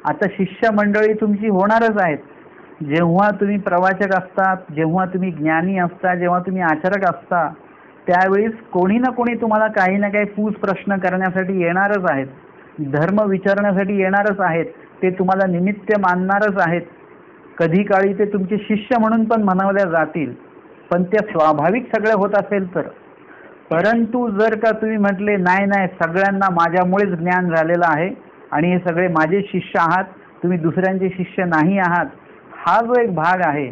आता शिष्य मंडळी तुमची होणारच आहेत. जेव्हा तुम्ही प्रवाचक असतात, जेव्हा तुम्ही ज्ञानी असता, जेव्हा तुम्ही आचरक असता, त्यावेळेस कोणी ना कोणी तुम्हाला काही ना काही पूस प्रश्न करण्यासाठी येणारच आहेत, धर्म विचारण्यासाठी येणारच आहेत. ते तुम्हाला निमित्त मानणारच आहेत. कधी काळी ते तुमचे शिष्य म्हणून पण म्हणावल्या जातील, पण ते स्वाभाविक सगळं होत असेल तर. परंतु जर का तुम्ही म्हटले नाही सगळ्यांना माझ्यामुळेच ज्ञान झालेलं आहे आणि हे सगळे माझे शिष्य आहात, तुम्ही दुसऱ्यांचे शिष्य नाही आहात, हा जो एक भाग आहे,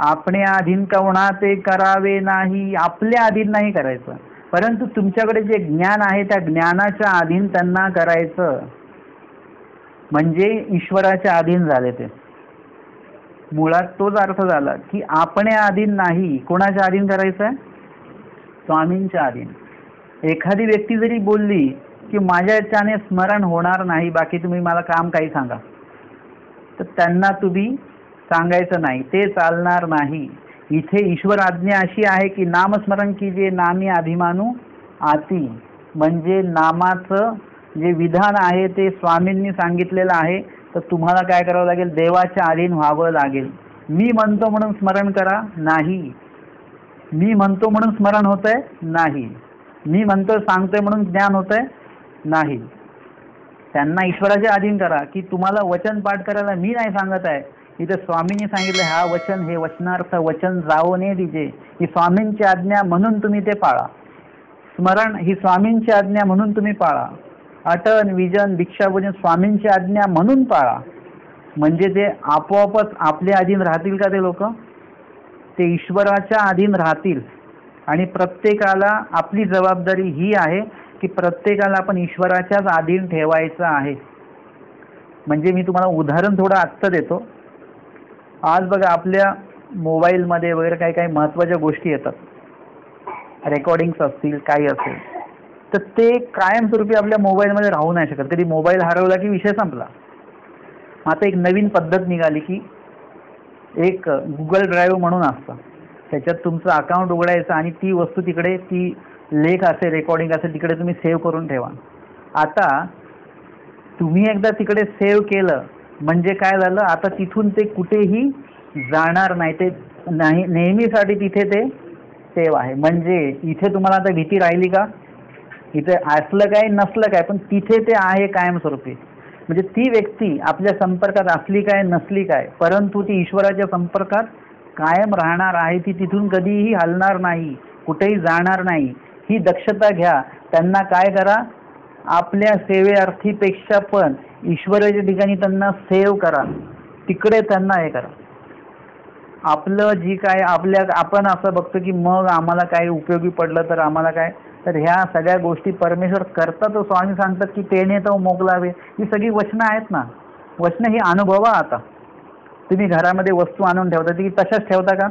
आपणे अधीन कवणा ते करावे नाही, आपल्या अधीन नाही करायचं, परंतु तुमच्याकडे जे ज्ञान आहे त्या ज्ञानाच्या अधीन त्यांना करायचं, म्हणजे ईश्वराच्या अधीन झाले. ते मुळात तोच अर्थ झाला की आपणे अधीन नाही. कोणाच्या अधीन करायचं आहे, स्वामींच्या अधीन. एखादी व्यक्ती जरी बोलली की माझ्या याच्याने स्मरण होणार नाही, बाकी तुम्ही मला काम काही सांगा, तर त्यांना तुम्ही सांगायचं नाही, ते चालणार नाही. इथे ईश्वर आज्ञा अशी आहे की नामस्मरण कीजिए नामी अभिमानू आती, म्हणजे नामाचं जे विधान आहे ते स्वामींनी सांगितलेलं आहे. तर तुम्हाला काय करावं लागेल, देवाच्या अधीन व्हावं लागेल. मी म्हणतो म्हणून स्मरण करा नाही, मी म्हणतो म्हणून स्मरण होतंय नाही, मी म्हणतो सांगतोय म्हणून ज्ञान होतंय नाही. त्यांना ईश्वराच्या अधीन करा. की तुम्हाला वचन पाठ करायला मी नाही सांगत आहे, इथे स्वामींनी सांगितलं हा वचन, हे वचनार्थ वचन जावो ने दिजे, ही स्वामींची आज्ञा म्हणून तुम्ही ते पाळा. स्मरण ही स्वामींची आज्ञा म्हणून तुम्ही पाळा. अटन विजन दीक्षाभोजन स्वामींची आज्ञा म्हणून पाळा. म्हणजे ते आपोआपच आपल्या अधीन राहतील का ते लोक? ते ईश्वराच्या अधीन राहतील. आणि प्रत्येकाला आपली जबाबदारी ही आहे की प्रत्येकाला आपण ईश्वराच्याच अधीन ठेवायचं आहे. म्हणजे मी तुम्हाला उदाहरण थोडं आत्ता देतो. आज बघा आपल्या मोबाईलमध्ये वगैरे काही काही महत्त्वाच्या गोष्टी येतात, रेकॉर्डिंग्स असतील काही असेल, तर ते कायमस्वरूपी आपल्या मोबाईलमध्ये राहू नाही शकत. कधी मोबाईल हरवला की विषय संपला. आता एक नवीन पद्धत निघाली की एक गुगल ड्राईव्ह म्हणून असतं, त्याच्यात तुमचं अकाउंट उघडायचं आणि ती वस्तू तिकडे, ती लेख असेल रेकॉर्डिंग असेल तिकडे तुम्ही सेव्ह करून ठेवा. आता तुम्ही एकदा तिकडे सेव्ह केलं म्हणजे काय झालं, आता तिथून ते कुठेही जाणार नाही, ते नाही नेहमीसाठी तिथे ते सेव्ह आहे. म्हणजे इथे तुम्हाला आता भीती राहिली का? इथे असलं काय नसलं काय पण तिथे ते आहे कायमस्वरूपी. म्हणजे ती व्यक्ती आपल्या संपर्कात असली काय नसली काय, परंतु ती ईश्वराच्या संपर्कात कायम राहणार आहे. ती तिथून कधीही हलणार नाही, कुठेही जाणार नाही. ही दक्षता घ्या. त्यांना काय करा, आपल्या सेवेअर्थीपेक्षा पण ईश्वराच्या ठिकाणी त्यांना सेव्ह करा, तिकडे त्यांना हे करा. आपलं जी काय आपण असं बघतो की मग आम्हाला काय उपयोगी पडलं तर आम्हाला काय, तर ह्या सगळ्या गोष्टी परमेश्वर करतात. स्वामी सांगतात की तेने तो मोकलावे. ही सगळी वचनं आहेत ना, वचनं ही अनुभवा. आता तुम्ही घरामध्ये वस्तू आणून ठेवता ती तशाच ठेवता का?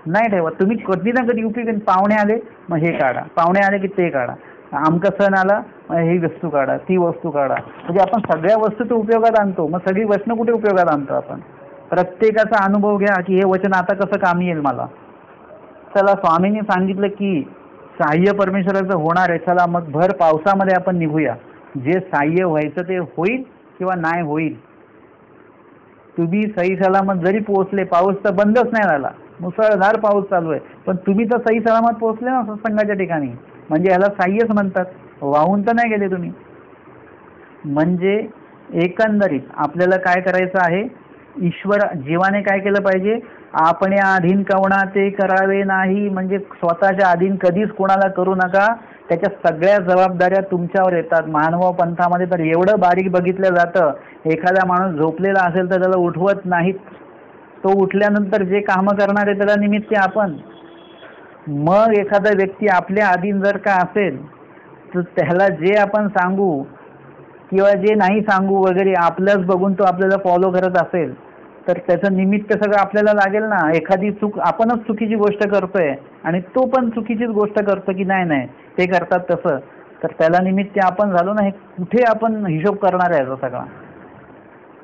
नाही ठेवत. तुम्ही कधी ना कधी उपयोगी, पाहुणे आले मग हे काढा, पाहुणे आले की ते काढा, आमका सण आला ही वस्तू काढा, ती वस्तू काढा. म्हणजे आपण सगळ्या वस्तू तो उपयोगात आणतो. मग सगळी वचनं कुठे उपयोगात आणतो आपण? प्रत्येकाचा अनुभव घ्या की हे वचन आता कसं कामी येईल मला. चला स्वामींनी सांगितलं की सहाय्य परमेश्वराचं होणार आहे, चला मग भर पावसामध्ये आपण निघूया. जे सहाय्य व्हायचं ते होईल किंवा नाही होईल. तुम्ही सही सलामत जरी पोहोचले, पाऊस तर बंदच नाही झाला, मुसळधार पाऊस चालू आहे, पण तुम्ही तर सही सलामत पोहोचले ना सत्संगाच्या ठिकाणी, म्हणजे ह्याला सहाय्यच म्हणतात. वाहून तर नाही गेले तुम्ही. म्हणजे एकंदरीत आपल्याला काय करायचं आहे, ईश्वर जीवाने काय केलं पाहिजे, आपण या अधीन कवणा ते करावे नाही. म्हणजे स्वतःच्या अधीन कधीच कोणाला करू नका. त्याच्या सगळ्या जबाबदाऱ्या तुमच्यावर येतात. मानव पंथामध्ये तर एवढं बारीक बघितलं जातं, एखादा माणूस झोपलेला असेल तर त्याला उठवत नाहीत. तो उठल्यानंतर जे कामं करणार आहे त्याला निमित्त आपण. मग एखादा व्यक्ती आपल्या अधीन जर का असेल तर त्याला जे आपण सांगू किंवा जे नाही सांगू वगैरे आपल्याच बघून तो आपल्याला फॉलो करत असेल तर त्याचं निमित्त सगळं आपल्याला लागेल ना. एखादी चूक आपणच चुकीची गोष्ट करतोय आणि तो पण चुकीचीच गोष्ट करतो की नाही नाही ते करतात तसं, तर त्याला निमित्त आपण झालो ना. हे कुठे आपण हिशोब करणार आहे याचा सगळा.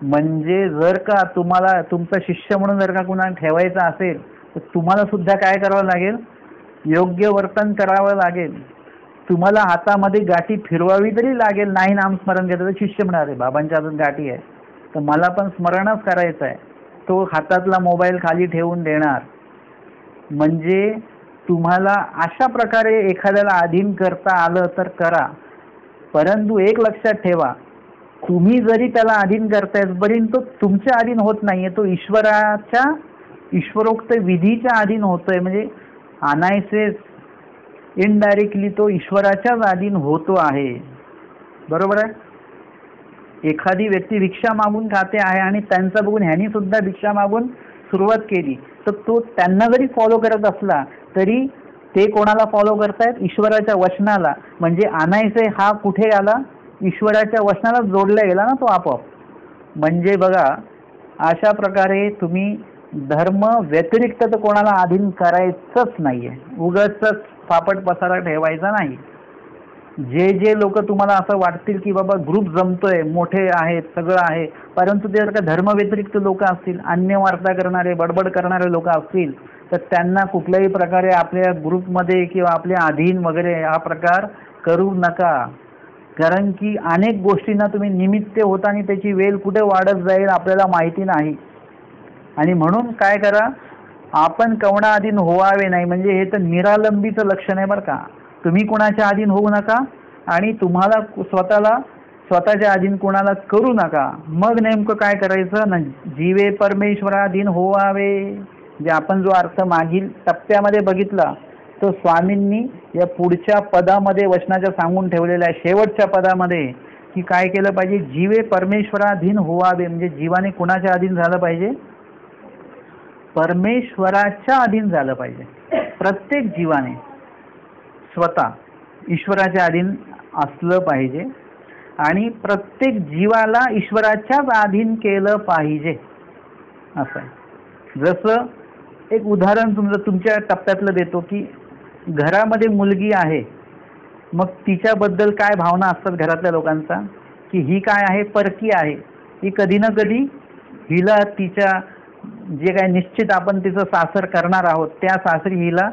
म्हणजे जर का तुम्हाला तुमचा शिष्य म्हणून जर का कुणाला ठेवायचा असेल तर तुम्हाला सुद्धा काय करावं लागेल, योग्य वर्तन करावं लागेल. तुम्हाला हातामध्ये गाठी फिरवावी तरी लागेल. नाही नामस्मरण घेतलं तर शिष्य म्हणाले बाबांच्या हातात गाठी आहे तर मला पण स्मरणच करायचं आहे, तो हातातला मोबाईल खाली ठेवून देणार. म्हणजे तुम्हाला अशा प्रकारे एखाद्याला अधीन करता आलं तर करा. परंतु एक लक्षात ठेवा, तुम्ही जरी त्याला अधीन करताय बरी तो तुमच्या अधीन होत नाहीये, तो ईश्वराच्या ईश्वरोक्त विधीच्या अधीन होतोय. म्हणजे अनायसे इनडायरेक्टली तो ईश्वराच्याच अधीन होतो आहे. बरोबर आहे. एखादी व्यक्ती भिक्षा मागून खाते आहे आणि त्यांचं बघून ह्यांनी सुद्धा भिक्षा मागून सुरुवात केली तर तो त्यांना जरी फॉलो करत असला तरी ते कोणाला फॉलो करतायत, ईश्वराच्या वचनाला. म्हणजे अनायसे हा कुठे आला, ईश्वराच्या वचनाला जोडला गेला ना तो आपोआप. म्हणजे बघा अशा प्रकारे तुम्ही धर्म व्यतिरिक्त तर कोणाला अधीन करायचंच नाहीये, उगाच फापट पसारा ठेवायचा नाही. जे जे लोक तुम्हाला असं वाटतील की बाबा ग्रुप जमतोय, मोठे आहेत, सगळं आहे, परंतु ते जर का धर्म व्यतिरिक्त लोक असतील, अन्य वार्ता करणारे, बडबड करणारे लोक असतील तर त्यांना कुठल्याही प्रकारे आपल्या ग्रुपमध्ये किंवा आपल्या अधीन वगैरे हा प्रकार करू नका. कारण की अनेक गोष्टींना तुम्ही निमित्त होता आणि त्याची वेळ कुठे वाढत जाईल आपल्याला माहिती नाही. आणि म्हणून काय करा, आपण कवणा अधीन व्हावे नाही. म्हणजे हे तर निरालंबीचं लक्षण आहे बरं का. तुम्ही कोणाच्या अधीन होऊ नका आणि तुम्हाला स्वतःला स्वतःच्या अधीन कोणाला करू नका. मग नेमकं काय करायचं ना, जीवे परमेश्वराधीन होवावे. जे आपण जो अर्थ मागील टप्प्यामध्ये बघितला तो स्वामींनी या पुढच्या पदामध्ये वचनाच्या सांगून ठेवलेल्या आहे, शेवटच्या पदामध्ये, की काय केलं पाहिजे, जीवे परमेश्वराधीन होवावे. म्हणजे जीवाने कुणाच्या अधीन झालं पाहिजे, परमेश्वराच्या अधीन झालं पाहिजे. प्रत्येक जीवाने स्वतः ईश्वराच्या अधीन असलं पाहिजे आणि प्रत्येक जीवाला ईश्वराच्याच अधीन केलं पाहिजे. असं आहे. जसं एक उदाहरण तुमच्या टप्प्यातलं देतो, की घरामध्ये मुलगी आहे, मग तिच्याबद्दल काय भावना असतात घरातल्या लोकांचा, की ही काय आहे, परकी आहे. ही कधी ना कधी हिला तिच्या जे काय निश्चित आपण तिचं सासर करणार आहोत त्या सासरी हिला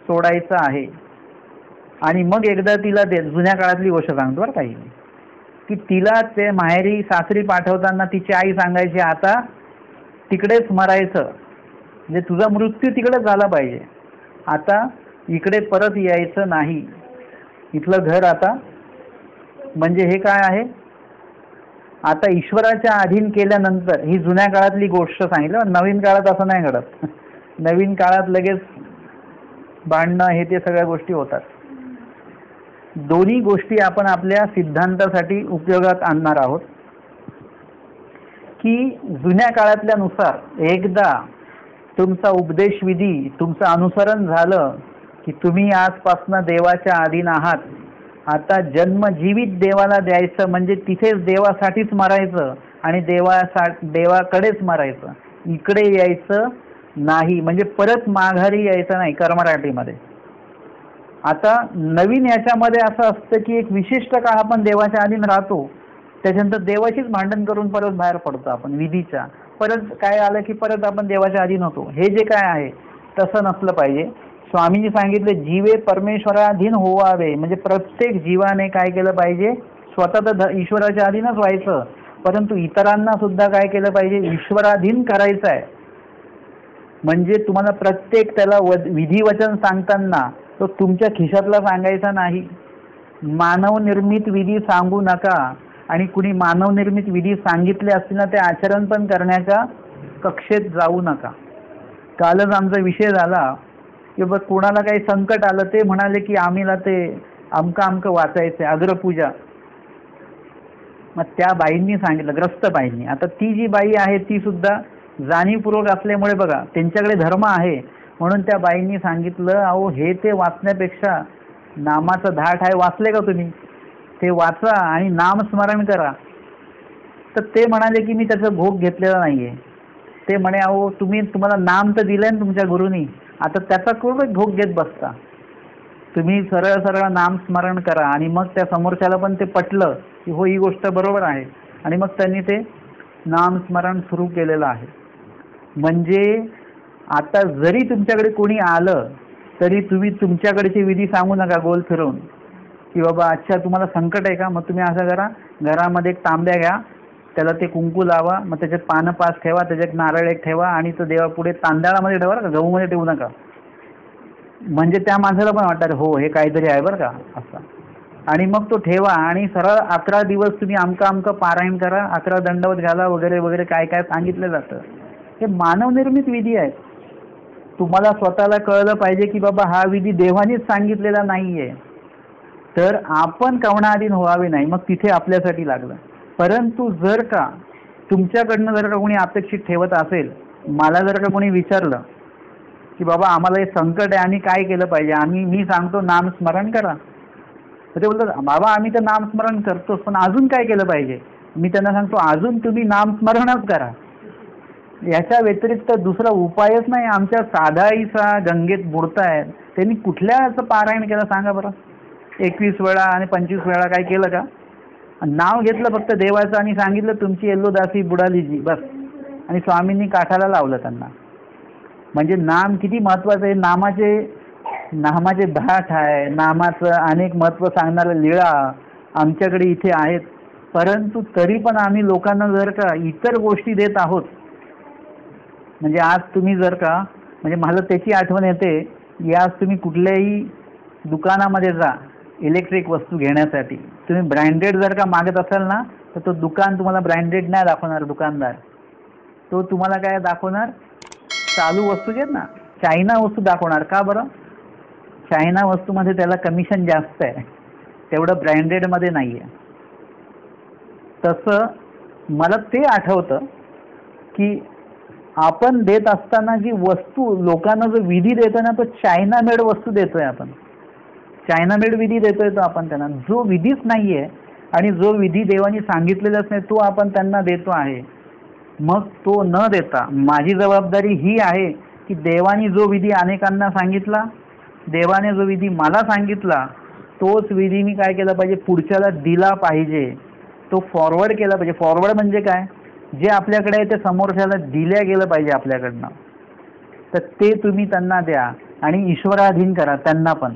सोडायचं आहे. आणि मग एकदा तिला जुन्या काळातली गोष्ट सांगतो बरं काही, की तिला ते माहेरी सासरी पाठवताना तिची आई सांगायची, आता तिकडेच मरायचं, म्हणजे तुझा मृत्यू तिकडेच झाला पाहिजे, आता इकडे परत यायचं नाही, इथलं घर आता. म्हणजे हे काय आहे, आता ईश्वराच्या अधीन केल्यानंतर, ही जुन्या काळातली गोष्ट सांगितलं. नवीन काळात असं नाही घडत. नवीन काळात लगेच भांडणं हे ते सगळ्या गोष्टी होतात. दोन्ही गोष्टी आपण आपल्या सिद्धांतासाठी उपयोगात आणणार आहोत. की जुन्या काळातल्यानुसार एकदा तुमचा उपदेश विधी, तुमचं अनुसरण झालं की तुम्ही आजपासून देवाच्या अधीन आहात, आता जन्म जीवित देवाला द्यायचं, म्हणजे तिथेच देवासाठीच मरायचं आणि देवाकडेच मरायचं, इकडे यायचं नाही, म्हणजे परत माघारी यायचं नाही कर्मराटीमध्ये. आता नवीन याच्यामध्ये असं असतं की एक विशिष्ट काळ आपण देवाच्या अधीन राहतो, त्याच्यानंतर देवाचीच भांडण करून परत बाहेर पडतो आपण विधीच्या. परत काय आलं की परत आपण देवाच्या अधीन होतो. हे जे काय आहे तसं नसलं पाहिजे. स्वामींनी सांगितले जीवे परमेश्वराधीन होवावे, म्हणजे प्रत्येक जीवाने काय केलं पाहिजे, स्वतः तर ईश्वराच्या अधीनच व्हायचं, परंतु इतरांना सुद्धा काय केलं पाहिजे, ईश्वराधीन करायचं आहे. म्हणजे तुम्हाला प्रत्येक त्याला विधिवचन सांगताना तो तुमच्या खिशातला सांगायचा नाही. मानवनिर्मित विधी सांगू नका, आणि कुणी मानवनिर्मित विधी सांगितले असतील ना ते आचरण पण करण्याच्या कक्षेत जाऊ नका. कालच आमचा विषय झाला की बघ कोणाला काही संकट आलं, ते म्हणाले की आम्हाला ते अमकं वाचायचं अग्रपूजा. मग त्या बाईंनी सांगितलं, ग्रस्त बाईंनी. आता ती जी बाई आहे ती सुद्धा जाणीवपूर्वक असल्यामुळे बघा त्यांच्याकडे धर्म आहे, म्हणून त्या बाईंनी सांगितलं, अहो हे ते वाचण्यापेक्षा नामाचं धाट आहे, वाचले का तुम्ही, ते वाचा आणि नामस्मरण करा. तर ते म्हणाले की मी त्याचा भोग घेतलेला नाहीये. ते म्हणे, अहो तुम्हाला नाम तर दिलंय ना तुमच्या गुरुनी, आता त्याचा कुठं भोग घेत बसता, तुम्ही सरळ सरळ नामस्मरण करा. आणि मग त्या समोरच्याला पण ते पटलं की हो ही गोष्ट बरोबर आहे, आणि मग त्यांनी ते नामस्मरण सुरू केलेलं आहे. म्हणजे आता जरी तुमच्याकडे कोणी आलं तरी तुम्ही तुमच्याकडचे विधी सांगू नका गोल फिरवून, की बाबा अच्छा तुम्हाला संकट आहे का, मग तुम्ही असं करा, घरामध्ये एक तांब्या घ्या, त्याला ते कुंकू लावा, मग त्याच्यात पानं 5 ठेवा, त्याच्यात नारळ 1 ठेवा, आणि तो देवापुढे तांदळामध्ये ठेवा का, गहूमध्ये ठेवू नका. म्हणजे त्या माणसाला पण वाटतं हो हे काहीतरी आहे बरं का असं. आणि मग तो ठेवा आणि सरळ 11 दिवस तुम्ही आमकं पारायण करा, 11 दंडवत घाला वगैरे वगैरे काय काय सांगितलं जातं. हे मानवनिर्मित विधी आहेत. तुम्हाला स्वतःला कळलं पाहिजे की बाबा हा विधी देवानीच सांगितलेला नाहीये, तर आपण कवनाधीन व्हावे नाही, मग तिथे आपल्यासाठी लागलं. परंतु जर का तुमच्याकडनं जर का कोणी अपेक्षित ठेवत असेल, मला जर का कोणी विचारलं की बाबा आम्हाला हे संकट आहे आणि काय केलं पाहिजे, मी सांगतो नामस्मरण करा, तर ते बोलतात बाबा आम्ही तर नामस्मरण करतोच, पण अजून काय केलं पाहिजे. मी त्यांना सांगतो अजून तुम्ही नामस्मरणच करा, याच्या व्यतिरिक्त दुसरा उपायच नाही. आमच्या साधाईचा गंगेत बुडतायत, त्यांनी कुठल्याचं पारायण केलं सांगा बरं. 21 वेळा आणि 25 वेळा काय केलं का, नाव घेतलं फक्त देवाचं आणि सांगितलं तुमची येल्लोदासी बुडाली जी, बस. आणि स्वामींनी काठाला लावलं त्यांना. म्हणजे नाम किती महत्वाचं आहे. नामाचे धाट आहे, नामाचं अनेक महत्व सांगणाऱ्या लीळा आमच्याकडे इथे आहेत. परंतु तरी पण आम्ही लोकांना जर का इतर गोष्टी देत आहोत, म्हणजे आज तुम्ही जर का, म्हणजे मला त्याची आठवण येते, आज तुम्ही कुठल्याही दुकानामध्ये जा, इलेक्ट्रिक वस्तू घेण्यासाठी. तुम्ही ब्रँडेड जर का मागत असाल ना, तर तो दुकान तुम्हाला ब्रँडेड नाही दाखवणार दुकानदार. तो तुम्हाला काय दाखवणार, चालू वस्तू घेत ना, चायना वस्तू दाखवणार. का बरं? चायना वस्तूमध्ये त्याला कमिशन जास्त आहे, तेवढं ब्रँडेडमध्ये नाही आहे. तसं मला ते आठवतं की आपण देत असताना जी वस्तू लोकांना जो विधी देतोय ना, तो चायना मेड वस्तू देतोय आपण. चायना मेड विधी देतोय तो आपण त्यांना, जो विधीच नाहीये आणि जो विधी देवानी सांगितलेलाच नाही तो आपण त्यांना देतो आहे. मग तो न देता माझी जबाबदारी ही आहे की देवानी जो विधी अनेकांना सांगितला, देवाने जो विधी मला सांगितला, तोच विधी मी काय केला पाहिजे, पुढच्याला दिला पाहिजे, तो फॉरवर्ड केला पाहिजे. फॉरवर्ड म्हणजे काय, जे आपल्याकडे आहे ते समोरच्याला दिल्या गेलं पाहिजे आपल्याकडनं. तर ते तुम्ही त्यांना द्या आणि ईश्वराधीन करा त्यांना पण.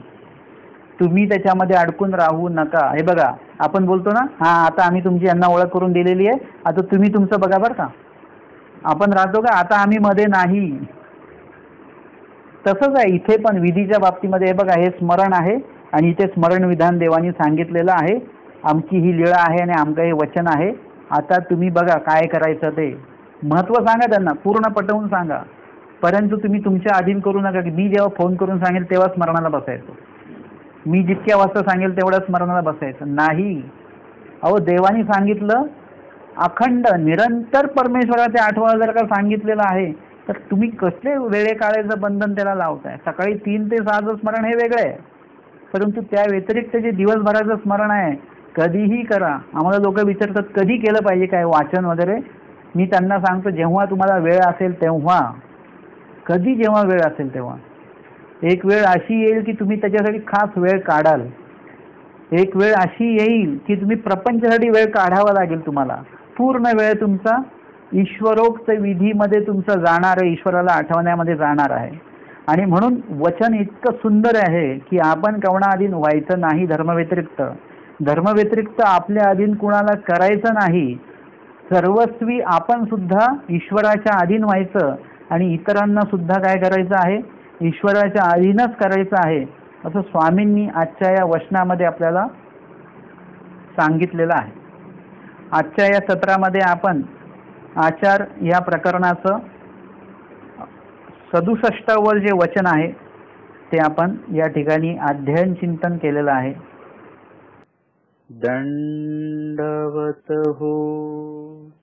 तुम्ही त्याच्यामध्ये अडकून राहू नका. हे बघा, आपण बोलतो ना, हा आता आम्ही तुमची यांना ओळख करून दिलेली आहे, आता तुम्ही तुमचं बघा बरं का. आपण राहतो का, आता आम्ही मध्ये नाही. तसंच आहे इथे पण विधीच्या बाबतीमध्ये. हे बघा, हे स्मरण आहे आणि इथे स्मरण विधान देवानी सांगितलेलं आहे. आमची ही लीळा आहे आणि आमचं हे वचन आहे. आता तुम्ही बघा काय करायचं ते. महत्त्व सांगा त्यांना, पूर्ण पटवून सांगा. परंतु तुम्ही तुमच्या अधीन करू नका की मी जेव्हा फोन करून सांगेल तेव्हा स्मरणाला बसायचं, मी जितक्या वाजता सांगेल तेवढ्या स्मरणाला बसायचं नाही. अहो, देवानी सांगितलं अखंड निरंतर परमेश्वराचे आठवण जर का सांगितलेलं आहे, तर तुम्ही कसले वेळे काळाचं बंधन त्याला लावताय. सकाळी 3 ते 6 स्मरण हे वेगळं आहे, परंतु त्या व्यतिरिक्त जे दिवसभराचं स्मरण आहे कधीही करा. आम्हाला लोक विचारतात कधी केलं पाहिजे काय वाचन वगैरे. मी त्यांना सांगतो जेव्हा तुम्हाला वेळ असेल तेव्हा, कधी जेव्हा वेळ असेल तेव्हा. एक वेळ अशी येईल की तुम्ही त्याच्यासाठी खास वेळ काढाल. एक वेळ अशी येईल की तुम्ही प्रपंचासाठी वेळ काढावा लागेल तुम्हाला. पूर्ण वेळ तुमचा ईश्वरोक्त विधीमध्ये तुमचा जाणार आहे, ईश्वराला आठवण्यामध्ये जाणार आहे. आणि म्हणून वचन इतकं सुंदर आहे की आपण कोणा अधीन व्हायचं नाही. धर्मव्यतिरिक्त आपल्या अधीन कुणाला करायचं नाही. सर्वस्वी आपण सुद्धा ईश्वराच्या अधीन व्हायचं आणि इतरांना सुद्धा काय करायचं आहे, ईश्वराच्या अधीनच करायचं आहे, असं स्वामींनी आजच्या या वचनामध्ये आपल्याला सांगितलेलं आहे. आजच्या या सत्रामध्ये आपण आचार या प्रकरणाचं 67वर जे वचन आहे ते आपण या ठिकाणी अध्ययन चिंतन केलेलं आहे. दंडवत हो.